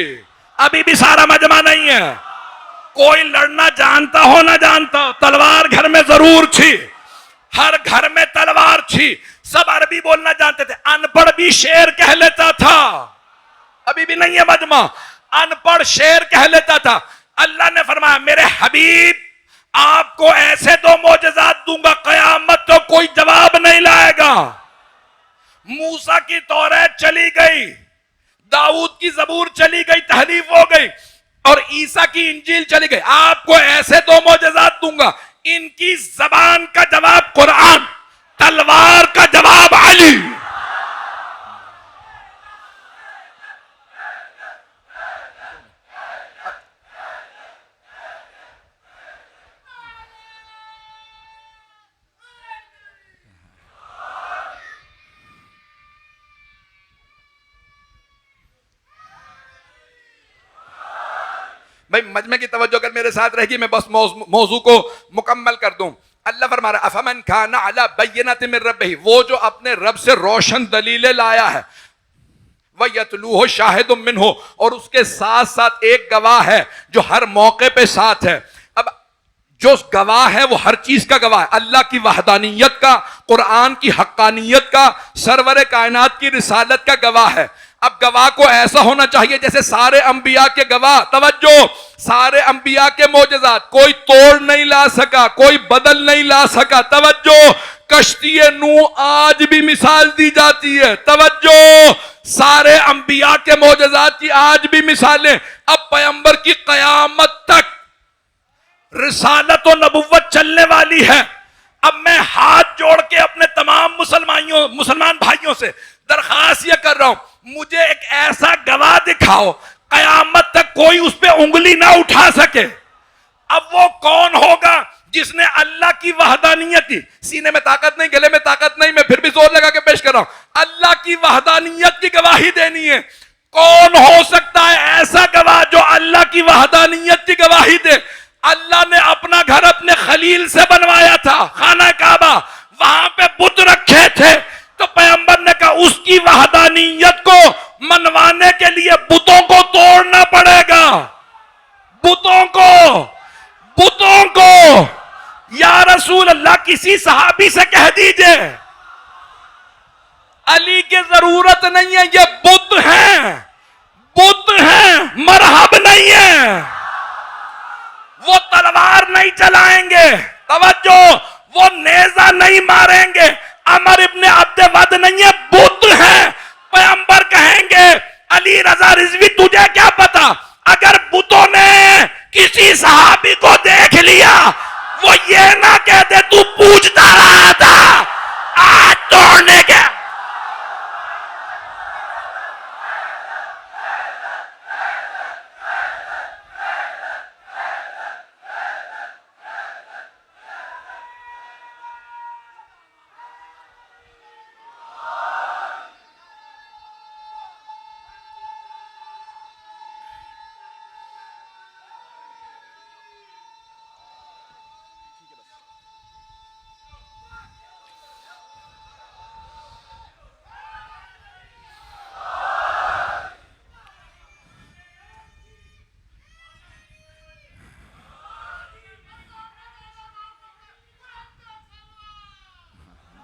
S1: अभी भी सारा मजमा नहीं है, कोई लड़ना जानता हो ना जानता हो, तलवार घर में जरूर थी। हर घर में तलवार थी। सब अरबी बोलना जानते थे। अनपढ़ भी शेर कह लेता था। अभी भी नहीं है मजमा, अनपढ़ शेर कह लेता था। अल्लाह ने फरमाया मेरे हबीब आपको ऐसे दो मोजज़ात दूंगा, कयामत तो कोई जवाब नहीं लाएगा। मूसा की तौरात चली गई, दाऊद की जबूर चली गई, तहरीफ हो गई, और ईसा की इंजील चली गई। आपको ऐसे दो मोजज़ात दूंगा, इनकी जबान का जवाब कुरान, तलवार का जवाब अली। भाई मजमे की तवज्जो अगर मेरे साथ रहेगी, मैं बस मौजू को मुकम्मल कर दूं। अल्लाह फरमा रहा अफमन काना अला बय्यिनतिन मिन रब्बिही, वो जो अपने रब से रोशन दलीलें लाया है, व यतलूहु शाहिदुम मिनहु, और उसके साथ साथ एक गवाह है जो हर मौके पे साथ है। अब जो गवाह है वो हर चीज का गवाह है, अल्लाह की वहदानियत का, कुरान की हक्कानियत का, सरवर कायनात की रिसालत का गवाह है। अब गवाह को ऐसा होना चाहिए जैसे सारे अंबिया के गवाह, तवज्जो, सारे अंबिया के मोजज़ात कोई तोड़ नहीं ला सका, कोई बदल नहीं ला सका। तवज्जो, कश्ती नूह आज भी मिसाल दी जाती है। तवज्जो, सारे अंबिया के मोजज़ात की आज भी मिसालें। अब पैगंबर की कयामत तक रिसालत और नबुव्वत चलने वाली है। अब मैं हाथ जोड़ के अपने तमाम मुसलमान भाइयों से दरखास्त यह कर रहा हूं, मुझे एक ऐसा गवाह दिखाओ कयामत तक कोई उस पर उंगली ना उठा सके। अब वो कौन होगा जिसने अल्लाह की वहदानियत की, सीने में ताकत नहीं, गले में ताकत नहीं, मैं फिर भी जोर लगा के पेश कर रहा हूं, अल्लाह की वहदानियत की गवाही देनी है। कौन हो सकता है ऐसा गवाह जो अल्लाह की वहदानियत की गवाही दे? अल्लाह ने अपना घर अपने खलील से बनवाया था, खाना काबा, वहां पे बुत रखे थे। तो पैगंबर ने कहा उसकी वहदानियत को मनवाने के लिए बुतों को तोड़ना पड़ेगा। बुतों को या रसूल अल्लाह किसी सहाबी से कह दीजिए अली की जरूरत नहीं है, ये बुत हैं, मरहब नहीं है। वो तलवार नहीं चलाएंगे, तवज्जो, वो नेजा नहीं मारेंगे, अमर इब्ने अब्दे वद नहीं है, बुत है। पैगंबर कहेंगे अली रजा रिजवी तुझे क्या पता, अगर बुतों ने किसी सहाबी को देख लिया, वो ये ना कहते तू पूछता रहा था, आज तोड़ने के।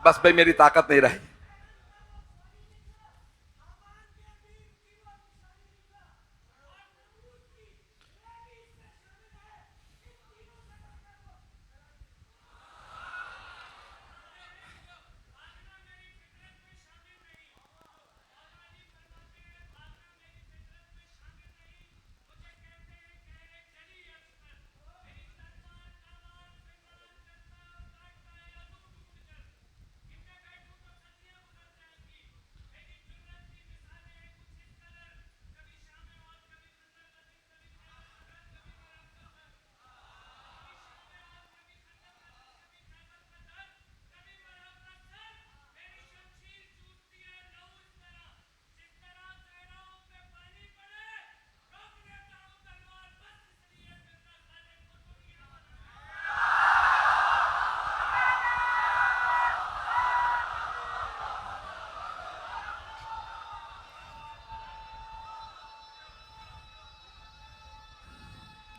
S1: बस भाई मेरी ताकत नहीं रही।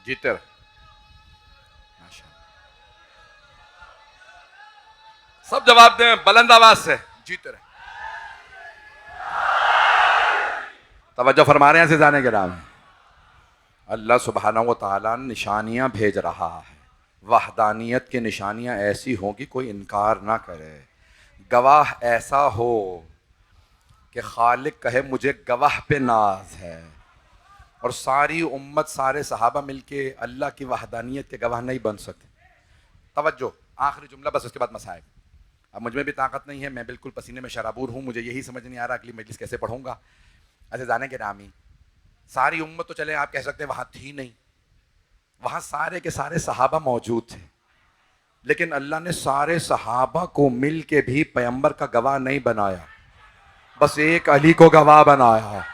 S1: जीते रहे, सब जवाब दें बुलंद आवाज से, जीते रहे। तवज्जो फरमा रहे हैं जाने के नाम। अल्लाह सुब्हानहू व तआला निशानियां भेज रहा है, वहदानियत की निशानियां ऐसी होंगी कोई इनकार ना करे। गवाह ऐसा हो कि खालिक कहे मुझे गवाह पे नाज है, और सारी उम्मत सारे सहाबा मिलके अल्लाह की वहदानियत के गवाह नहीं बन सकते। तवज्जो, आखिरी जुमला बस, उसके बाद मसाइल। अब मुझ में भी ताकत नहीं है, मैं बिल्कुल पसीने में शराबूर हूँ, मुझे यही समझ नहीं आ रहा अगली मजलिस कैसे पढ़ूंगा। ऐसे जाने के नामी, सारी उम्मत तो चले आप कह सकते हैं वहाँ थी नहीं, वहाँ सारे के सारे सहाबा मौजूद थे, लेकिन अल्लाह ने सारे सहाबा को मिल के भी पैगंबर का गवाह नहीं बनाया, बस एक अली को गवाह बनाया।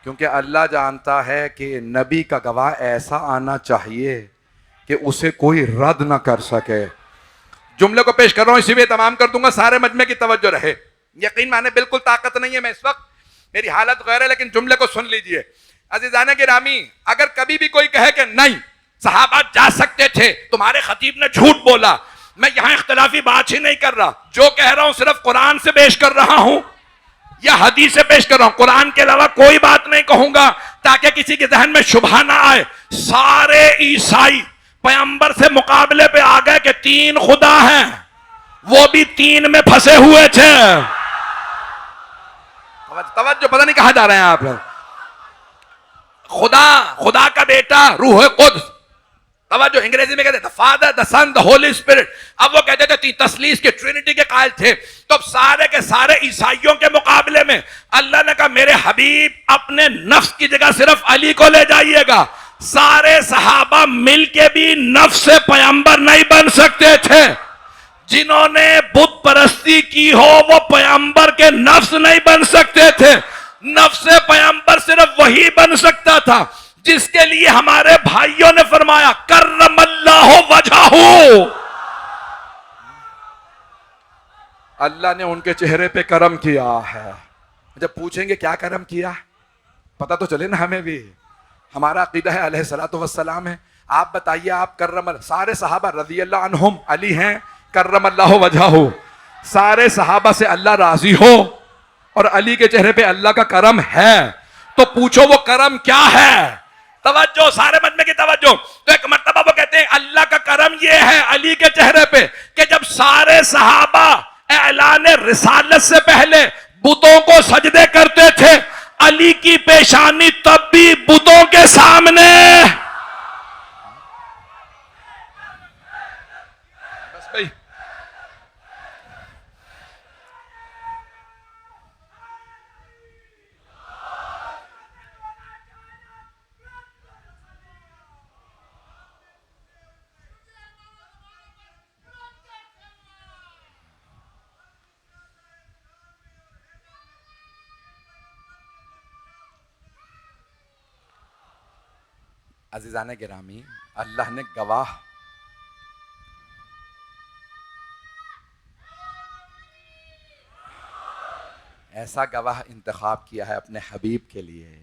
S1: क्योंकि अल्लाह जानता है कि नबी का गवाह ऐसा आना चाहिए कि उसे कोई रद्द ना कर सके। जुमले को पेश कर रहा हूं, इसी में तमाम कर दूंगा, सारे मजमे की तवज्जो रहे। यकीन माने बिल्कुल ताकत नहीं है मैं इस वक्त, मेरी हालत गैर है, लेकिन जुमले को सुन लीजिए। अज़ीज़ाने गिरामी, अगर कभी भी कोई कहे कि नहीं सहाबा जा सकते थे, तुम्हारे खतीब ने झूठ बोला, मैं यहां इख्तिलाफी बात ही नहीं कर रहा, जो कह रहा हूं सिर्फ कुरान से पेश कर रहा हूं या हदीस से पेश कर रहा हूं, कुरान के अलावा कोई बात नहीं कहूंगा ताकि किसी के जहन में शुबहा ना आए। सारे ईसाई पैगंबर से मुकाबले पे आ गए कि 3 खुदा हैं, वो भी 3 में फंसे हुए थे। तवज्जो, पता नहीं कहां जा रहे हैं आप लोग। खुदा का बेटा रूह कुद्स, तवज्जो, अंग्रेजी में कहते थे father, the son, the holy spirit. अब वो कहते थे तस्लीस के, ट्रिनिटी के कायल थे। तो अब सारे के सारे ईसाइयों के मुकाबले में अल्लाह ने कहा मेरे हबीब अपने नफ्स की जगह सिर्फ अली को ले जाइएगा। सारे सहाबा मिलके भी नफ्स से पैगंबर नहीं बन सकते थे। जिन्होंने बुत परस्ती की हो वो पैगंबर के नफ्स नहीं बन सकते थे। नफ्स से पैगंबर सिर्फ वही बन सकता था जिसके लिए हमारे भाइयों ने फरमाया कर्रमल्लाहु वजहहू, अल्लाह ने उनके चेहरे पे करम किया है। जब पूछेंगे क्या करम किया, पता तो चले ना हमें भी। हमारा अकीदा है अलैहिस्सलातु वस्सलाम है। आप बताइए, आप कर्रम, सारे सहाबा रज़ी अल्लाह अन्हुम अली हैं, कर्रमल्लाहु वजहहू, सारे सहाबा से अल्लाह राजी हो और अली के चेहरे पे अल्लाह का करम है, तो पूछो वो करम क्या है। तवज्जो, सारे मजमे की तवज्जो। तो एक मर्तबा वो कहते हैं अल्लाह का करम ये है अली के चेहरे पे कि जब सारे सहाबा ऐलान रिसालत से पहले बुतों को सजदे करते थे, अली की पेशानी तब भी बुतों के सामने। अज़ीज़ान गिरामी, अल्लाह ने गवाह ऐसा गवाह इंतखाब किया है अपने हबीब के लिए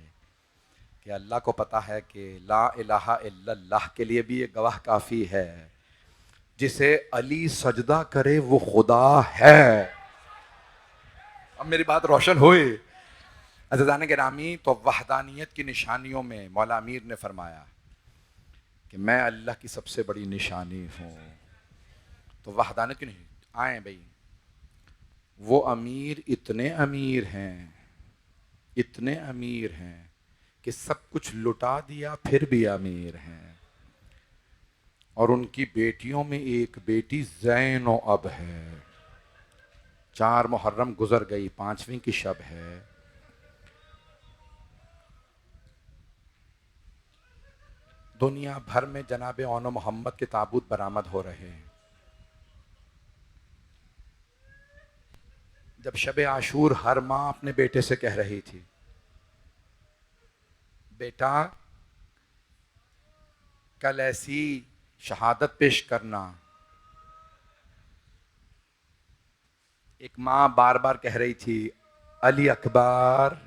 S1: कि अल्लाह को पता है कि ला इलाहा इल्लल्लाह के लिए भी ये गवाह काफ़ी है। जिसे अली सजदा करे वो खुदा है। अब मेरी बात रोशन हुई। अज़ीज़ान गिरामी, तो वहदानियत की निशानियों में मौला अमीर ने फरमाया कि मैं अल्लाह की सबसे बड़ी निशानी हूँ। तो वहदानियत की नहीं आए भाई, वो अमीर इतने अमीर हैं, इतने अमीर हैं कि सब कुछ लुटा दिया फिर भी अमीर हैं। और उनकी बेटियों में एक बेटी ज़ैनो अब है। 4 मुहर्रम गुजर गई, 5वीं की शब है। दुनिया भर में जनाब ओनो मोहम्मद के ताबूत बरामद हो रहे हैं। जब शब आशूर हर माँ अपने बेटे से कह रही थी, बेटा कल ऐसी शहादत पेश करना। एक माँ बार बार कह रही थी, अली अकबर,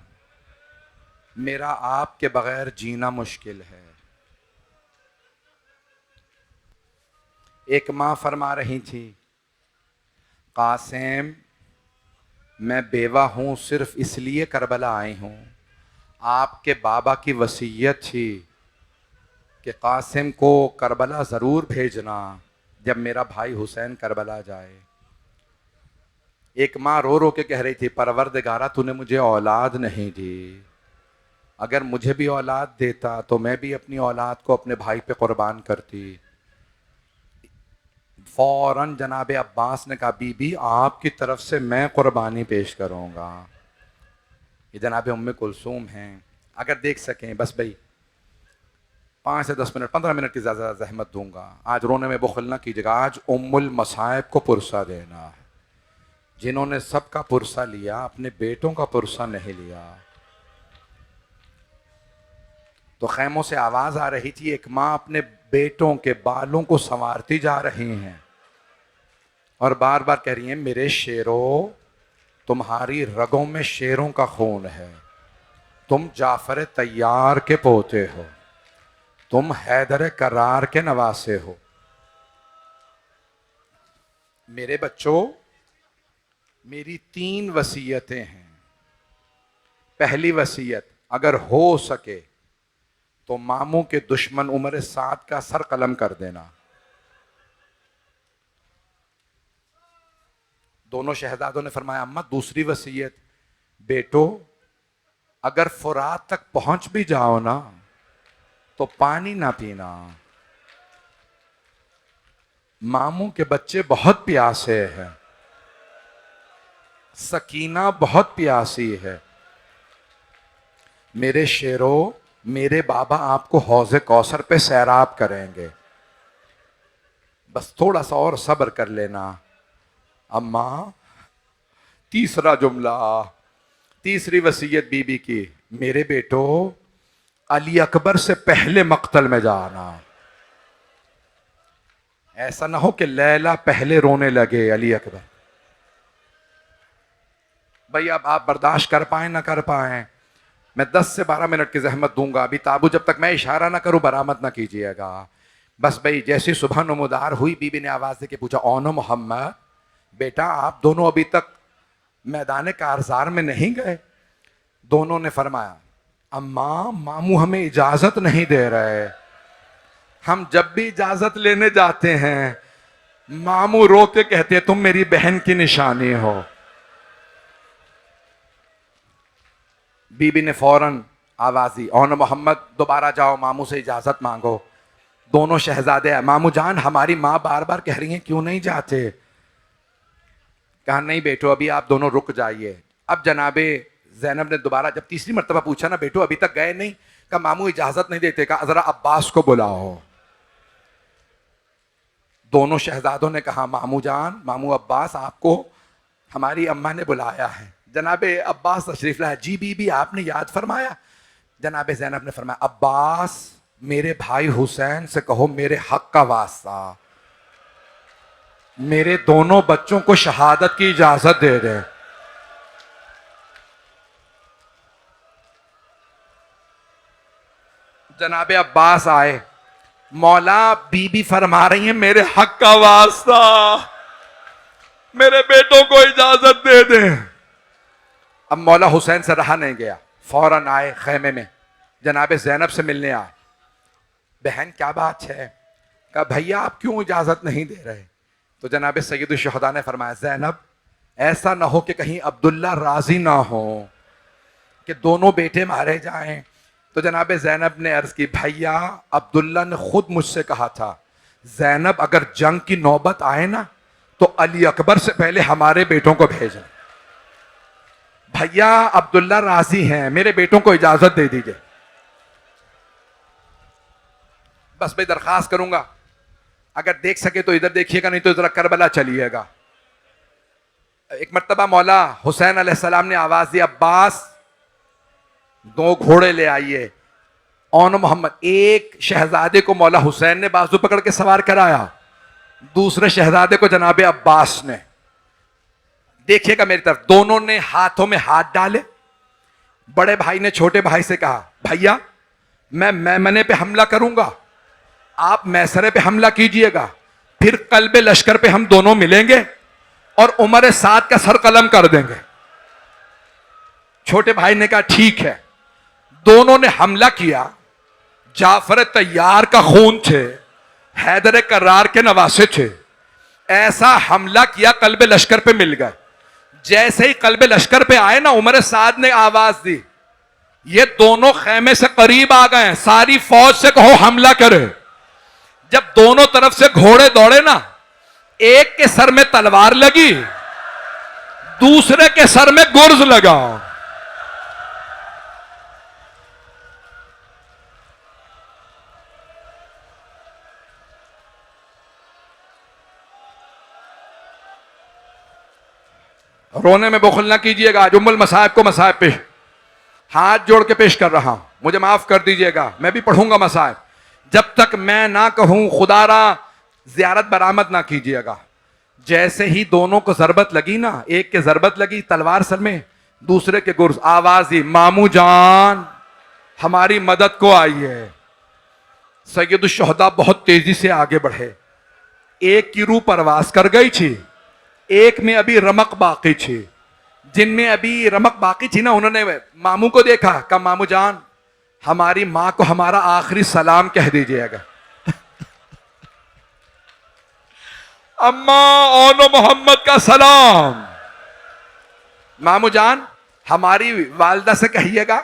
S1: मेरा आपके बगैर जीना मुश्किल है। एक माँ फरमा रही थी, कासिम, मैं बेवा हूँ, सिर्फ इसलिए करबला आई हूँ। आपके बाबा की वसीयत थी कि कासिम को करबला ज़रूर भेजना जब मेरा भाई हुसैन करबला जाए। एक माँ रो रो के कह रही थी, परवरदिगारा तूने मुझे औलाद नहीं दी, अगर मुझे भी औलाद देता तो मैं भी अपनी औलाद को अपने भाई पे कुर्बान करती। फौरन जनाब अब्बास ने कहा, बीबी आपकी तरफ से मैं कुर्बानी पेश करूँगा। ये जनाब उम्मे कुलसूम हैं। अगर देख सकें बस भाई 5 से 10 मिनट 15 मिनट की ज़्यादा जहमत दूंगा। आज रोने में बुखल ना कीजिएगा। आज उम्मुल मसाइब को पुरसा देना है। जिन्होंने सबका पुरसा लिया, अपने बेटों का पुरसा नहीं लिया। तो खैमों से आवाज़ आ रही थी, एक माँ अपने बेटों के बालों को संवारती जा रही हैं और बार बार कह रही हैं, मेरे शेरों, तुम्हारी रगों में शेरों का खून है। तुम जाफर तैयार के पोते हो, तुम हैदर करार के नवासे हो। मेरे बच्चों, मेरी 3 वसीयतें हैं। पहली वसीयत, अगर हो सके तो मामू के दुश्मन उमर साद का सर कलम कर देना। दोनों शहजादों ने फरमाया, अम्मा दूसरी वसीयत, बेटो अगर फुरात तक पहुंच भी जाओ ना तो पानी ना पीना। मामू के बच्चे बहुत प्यासे हैं, सकीना बहुत प्यासी है। मेरे शेरों, मेरे बाबा आपको हौज़े कौसर पे सैराब करेंगे, बस थोड़ा सा और सब्र कर लेना। अम्मा तीसरा जुमला, तीसरी वसीयत बीबी की, मेरे बेटो अली अकबर से पहले मक्तल में जाना। ऐसा ना हो कि लैला पहले रोने लगे अली अकबर। भाई अब आप बर्दाश्त कर पाए ना कर पाए, मैं 10 से 12 मिनट की जहमत दूंगा। अभी ताबू जब तक मैं इशारा ना करूं बरामद ना कीजिएगा। बस भाई जैसी सुबह नमोदार हुई, बीबी ने आवाज दे के पूछा, ओनो मोहम्मद, बेटा आप दोनों अभी तक मैदान कारजार में नहीं गए? दोनों ने फरमाया, अम्मा मामू हमें इजाजत नहीं दे रहे। हम जब भी इजाजत लेने जाते हैं मामू रो के कहते हैं, तुम मेरी बहन की निशानी हो। बीबी ने फौरन आवाज दी, ओनो मोहम्मद दोबारा जाओ, मामू से इजाजत मांगो। दोनों शहजादे, मामू जान हमारी माँ बार बार कह रही हैं, क्यों नहीं जाते? कहा, नहीं बेटो अभी आप दोनों रुक जाइए। अब जनाबे ज़ैनब ने दोबारा जब तीसरी मर्तबा पूछा ना, बेटो अभी तक गए नहीं? कहा, मामू इजाजत नहीं देते। कहा, जरा अब्बास को बुलाओ। दोनों शहजादों ने कहा, मामू जान, मामू अब्बास, आपको हमारी अम्मा ने बुलाया है। जनाबे अब्बास तशरीफ लाया। जी बीबी आपने याद फरमाया? जनाबे ज़ैनब ने फरमाया, अब्बास मेरे भाई हुसैन से कहो मेरे हक का वास्ता मेरे दोनों बच्चों को शहादत की इजाजत दे दे। जनाबे अब्बास आए, मौला बीबी फरमा रही है मेरे हक का वास्ता मेरे बेटों को इजाजत दे दे। अब मौला हुसैन से रहा नहीं गया, फौरन आए खेमे में, जनाबे ज़ैनब से मिलने आए। बहन क्या बात है? कहा भैया आप क्यों इजाजत नहीं दे रहे? तो जनाबे सैयदुल शुहदा ने फरमाया, ज़ैनब ऐसा ना हो कि कहीं अब्दुल्ला राजी ना हो कि दोनों बेटे मारे जाएं। तो जनाबे ज़ैनब ने अर्ज की, भैया अब्दुल्ला ने खुद मुझसे कहा था, ज़ैनब अगर जंग की नौबत आए ना तो अली अकबर से पहले हमारे बेटों को भेजें। भैया अब्दुल्ला राजी हैं, मेरे बेटों को इजाजत दे दीजिए। बस भाई दरखास्त करूंगा, अगर देख सके तो इधर देखिएगा, नहीं तो जरा करबला चलिएगा। एक मर्तबा मौला हुसैन अलैहिस्सलाम ने आवाज दी, अब्बास 2 घोड़े ले आइए। औन मोहम्मद, एक शहजादे को मौला हुसैन ने बाजू पकड़ के सवार कराया, दूसरे शहजादे को जनाबे अब्बास ने। देखिएगा मेरी तरफ, दोनों ने हाथों में हाथ डाले। बड़े भाई ने छोटे भाई से कहा, भैया मैं मैमने पे हमला करूंगा, आप मैसरे पे हमला कीजिएगा, फिर कल्बे लश्कर पे हम दोनों मिलेंगे और उमर साद का सर कलम कर देंगे। छोटे भाई ने कहा ठीक है। दोनों ने हमला किया। जाफर तैयार का खून थे, हैदर करार के नवासे थे। ऐसा हमला किया, कल्बे लश्कर पे मिल गए। जैसे ही कल्बे लश्कर पे आए ना, उमर साद ने आवाज दी, ये दोनों खेमे से करीब आ गए, सारी फौज से कहो हमला करे। जब दोनों तरफ से घोड़े दौड़े ना, एक के सर में तलवार लगी, दूसरे के सर में गुर्ज लगा। रोने में बुखल ना कीजिएगा, आज उम्मुल मसाइब को मसाइब पेश हाथ जोड़ के पेश कर रहा हूं, मुझे माफ कर दीजिएगा, मैं भी पढ़ूंगा मसाइब। जब तक मैं ना कहूं खुदारा जियारत बरामद ना कीजिएगा। जैसे ही दोनों को जरबत लगी ना, एक के जरबत लगी तलवार सर में, दूसरे के गुर्ज, आवाज दी, मामू जान हमारी मदद को आइए। सैयदुल शुहदा बहुत तेजी से आगे बढ़े। एक की रूह परवास कर गई थी, एक में अभी रमक बाकी थी। जिनमें अभी रमक बाकी थी ना, उन्होंने मामू को देखा, कहा मामू जान हमारी मां को हमारा आखिरी सलाम कह दीजिएगा। अम्मा ओनो मोहम्मद का सलाम। मामू जान हमारी वालदा से कहिएगा,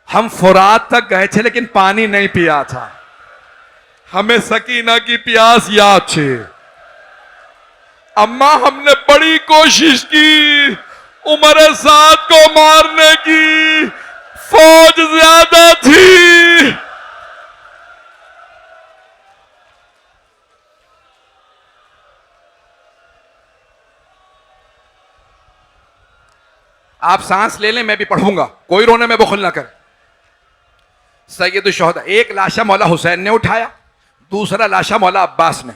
S1: हम फुरात तक गए थे लेकिन पानी नहीं पिया था, हमें सकीना की प्यास याद थी। अम्मा हमने बड़ी कोशिश की उमर साद को मारने की, फौज ज्यादा थी। आप सांस ले लें, मैं भी पढ़ूंगा, कोई रोने में बुखल ना कर। सैयदुल शुहदा, एक लाशा मौला हुसैन ने उठाया, दूसरा लाशा मौला अब्बास ने।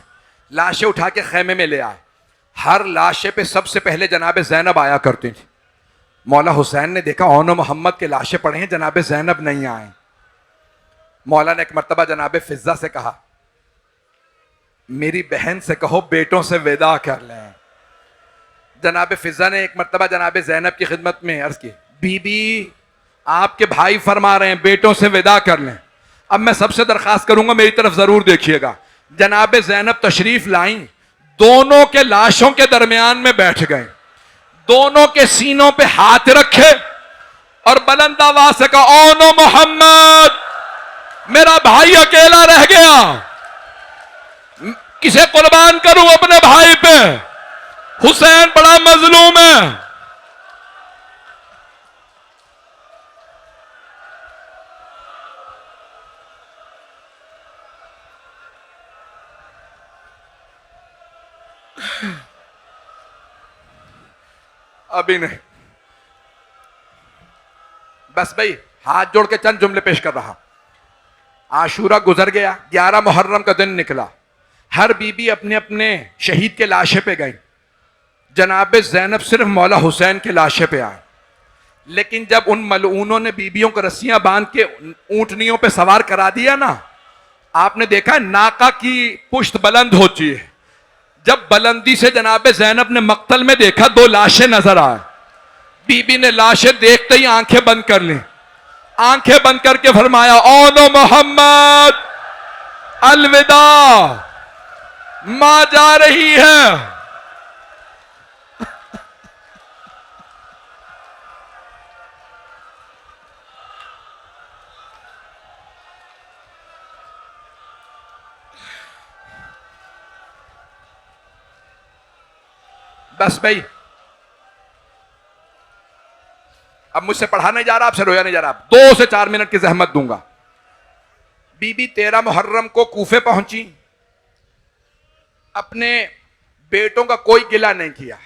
S1: लाशें उठा के खेमे में ले आए। हर लाशे पे सबसे पहले जनाबे ज़ैनब आया करती थी। मौला हुसैन ने देखा ओनो मोहम्मद के लाशें पड़े हैं, जनाबे ज़ैनब नहीं आए। मौला ने एक मर्तबा जनाबे फिजा से कहा, मेरी बहन से कहो बेटों से विदा कर लें। जनाबे फिजा ने एक मर्तबा जनाबे ज़ैनब की खिदमत में अर्ज की, बीबी आपके भाई फरमा रहे हैं बेटों से विदा कर लें। अब मैं सबसे दरखास्त करूंगा, मेरी तरफ जरूर देखिएगा। जनाबे ज़ैनब तशरीफ लाई, दोनों के लाशों के दरमियान में बैठ गए, दोनों के सीनों पे हाथ रखे और बुलंद आवाज से कहा, ओनो मोहम्मद मेरा भाई अकेला रह गया, किसे कुर्बान करूं अपने भाई पे, हुसैन बड़ा मजलूम है। अभी नहीं, बस भाई हाथ जोड़ के चंद जुमले पेश कर रहा। आशूरा गुजर गया, 11 मुहर्रम का दिन निकला। हर बीबी अपने अपने शहीद के लाशे पे गई। जनाब ज़ैनब सिर्फ मौला हुसैन के लाशे पे आए। लेकिन जब उन मलऊनों ने बीबियों को रस्सियां बांध के ऊंटनियों पे सवार करा दिया ना, आपने देखा नाका की पुश्त बुलंद होती है। जब बुलंदी से जनाब ज़ैनब ने मक्तल में देखा, 2 लाशें नजर आए। बीबी ने लाशें देखते ही आंखें बंद कर ली। आंखें बंद करके फरमाया, ओनो मोहम्मद अलविदा, मां जा रही है। बस भाई, अब मुझसे पढ़ा नहीं जा रहा, आपसे रोया नहीं जा रहा। 2 से 4 मिनट की जहमत दूंगा। बीबी 13 मुहर्रम को कूफे पहुंची। अपने बेटों का कोई गिला नहीं किया।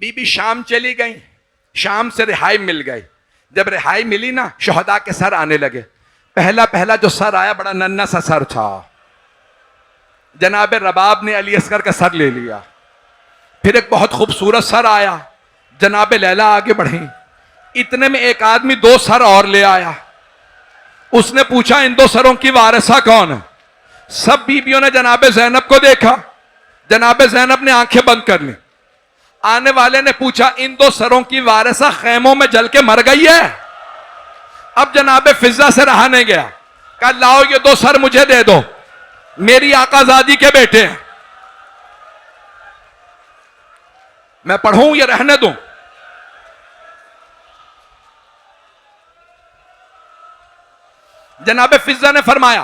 S1: बीबी शाम चली गई। शाम से रिहाई मिल गई। जब रिहाई मिली ना, शहदा के सर आने लगे। पहला पहला जो सर आया बड़ा नन्ना सा सर था। जनाब रबाब ने अली असगर का सर ले लिया। फिर एक बहुत खूबसूरत सर आया। जनाब लैला आगे बढ़ी। इतने में एक आदमी 2 सर और ले आया। उसने पूछा, इन 2 सरों की वारिसा कौन है? सब बीबियों ने जनाब ज़ैनब को देखा। जनाब ज़ैनब ने आंखें बंद कर ली। आने वाले ने पूछा, इन 2 सरों की वारिसा खैमों में जल के मर गई है? अब जनाब फिजा से रहा नहीं गया। कहा, लाओ ये 2 सर मुझे दे दो, मेरी आकाजादी के बेटे हैं। मैं पढ़ूं या रहने दूं? जनाब फिजा ने फरमाया,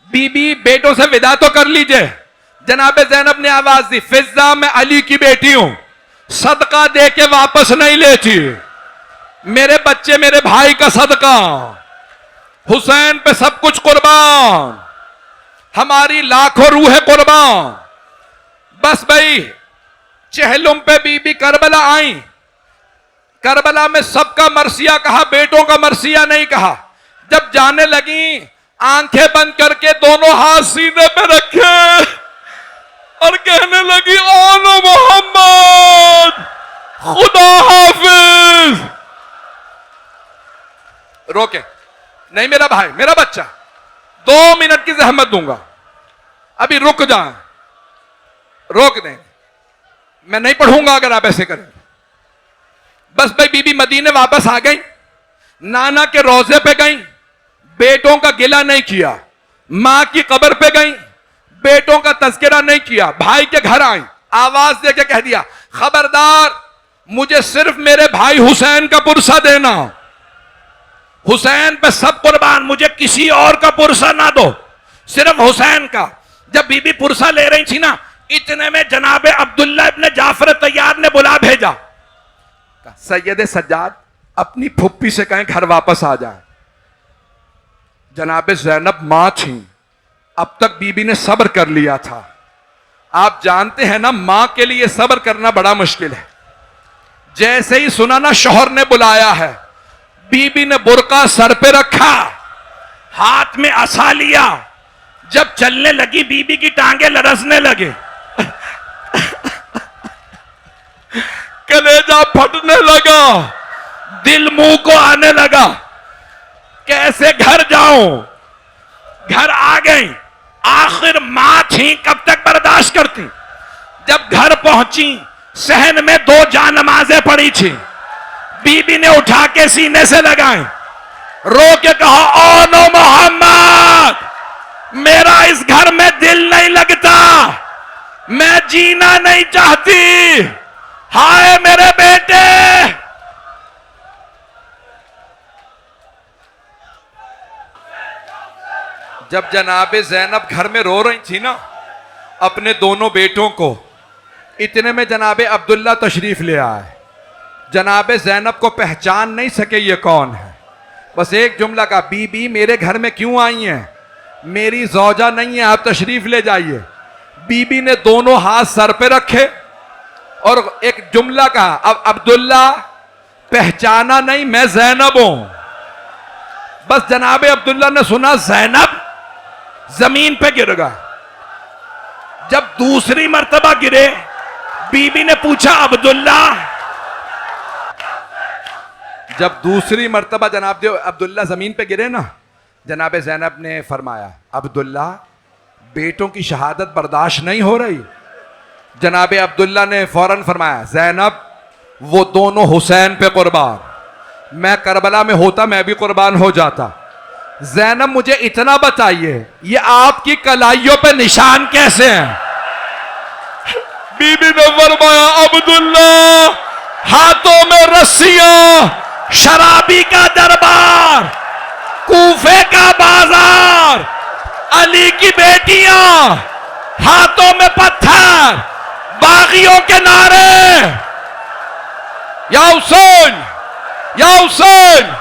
S1: बीबी बेटों से विदा तो कर लीजिए। जनाब ज़ैनब ने आवाज दी, फिजा मैं अली की बेटी हूं, सदका दे के वापस नहीं लेती। मेरे बच्चे मेरे भाई का सदका, हुसैन पे सब कुछ कुर्बान, हमारी लाखों रूह कुर्बान। बस भाई, चहलुम पे बीबी करबला आई। करबला में सबका मरसिया कहा, बेटों का मरसिया नहीं कहा। जब जाने लगी, आंखें बंद करके दोनों हाथ सीने पे रखे और कहने लगी, ओनो मोहम्मद, खुदा हाफिज। रोके नहीं, मेरा भाई, मेरा बच्चा, 2 मिनट की जहमत दूंगा, अभी रुक जाए, रोक दें। मैं नहीं पढ़ूंगा अगर आप ऐसे करें। बस भाई, बीबी मदीने वापस आ गई। नाना के रोजे पे गई, बेटों का गिला नहीं किया। मां की कब्र पे गई, बेटों का तज़किरा नहीं किया। भाई के घर आई, आवाज देके कह दिया, खबरदार, मुझे सिर्फ मेरे भाई हुसैन का पुरसा देना। हुसैन पे सब कुर्बान, मुझे किसी और का पुरसा ना दो, सिर्फ हुसैन का। जब बीबी पुरसा ले रही थी ना, इतने में जनाब अब्दुल्ला इब्न जाफर तैयार ने बुला भेजा, सैयद सज्जाद अपनी फुप्पी से कहें घर वापस आ जाए। जनाब ज़ैनब मां थी, अब तक बीबी ने सब्र कर लिया था। आप जानते हैं ना, मां के लिए सब्र करना बड़ा मुश्किल है। जैसे ही सुना ना शौहर ने बुलाया है, बीबी ने बुरका सर पे रखा, हाथ में असा लिया। जब चलने लगी, बीबी की टांगे लरसने लगे, कलेजा फटने लगा, दिल मुंह को आने लगा। कैसे घर जाऊं? घर आ गई। आखिर मां थी, कब तक बर्दाश्त करती? जब घर पहुंची, सहन में 2 जानमाजें पड़ी थी। बीबी ने उठा के सीने से लगाई, रो के कहा, ओ नो मोहम्मद, मेरा इस घर में दिल नहीं लगता, मैं जीना नहीं चाहती। हाय मेरे बेटे। जब जनाबे ज़ैनब घर में रो रही थी ना अपने दोनों बेटों को, इतने में जनाबे अब्दुल्ला तशरीफ ले आए। जनाबे ज़ैनब को पहचान नहीं सके ये कौन है। बस एक जुमला का, बीबी मेरे घर में क्यों आई हैं? मेरी ज़ौजा नहीं है, आप तशरीफ ले जाइए। बीबी ने दोनों हाथ सर पे रखे और एक जुमला कहा, अब अब्दुल्ला पहचाना नहीं, मैं ज़ैनब हूं। बस जनाब अब्दुल्ला ने सुना ज़ैनब जमीन पे गिर गया। जब दूसरी मर्तबा गिरे, बीबी ने पूछा अब्दुल्ला, जब दूसरी मर्तबा जनाब अब्दुल्ला जमीन पे गिरे ना, जनाब ज़ैनब ने फरमाया अब्दुल्ला बेटों की शहादत बर्दाश्त नहीं हो रही। जनाब अब्दुल्ला ने फौरन फरमाया ज़ैनब वो दोनों हुसैन पे कुर्बान, मैं करबला में होता मैं भी कुर्बान हो जाता। ज़ैनब मुझे इतना बताइए ये आपकी कलाइयों पे निशान कैसे हैं? बीबी ने फरमाया अब्दुल्ला हाथों में रस्सियां, शराबी का दरबार, कूफे का बाजार, अली की बेटियां, हाथों में पत्थर, बागियों के नारे, या हुसैन या हुसैन।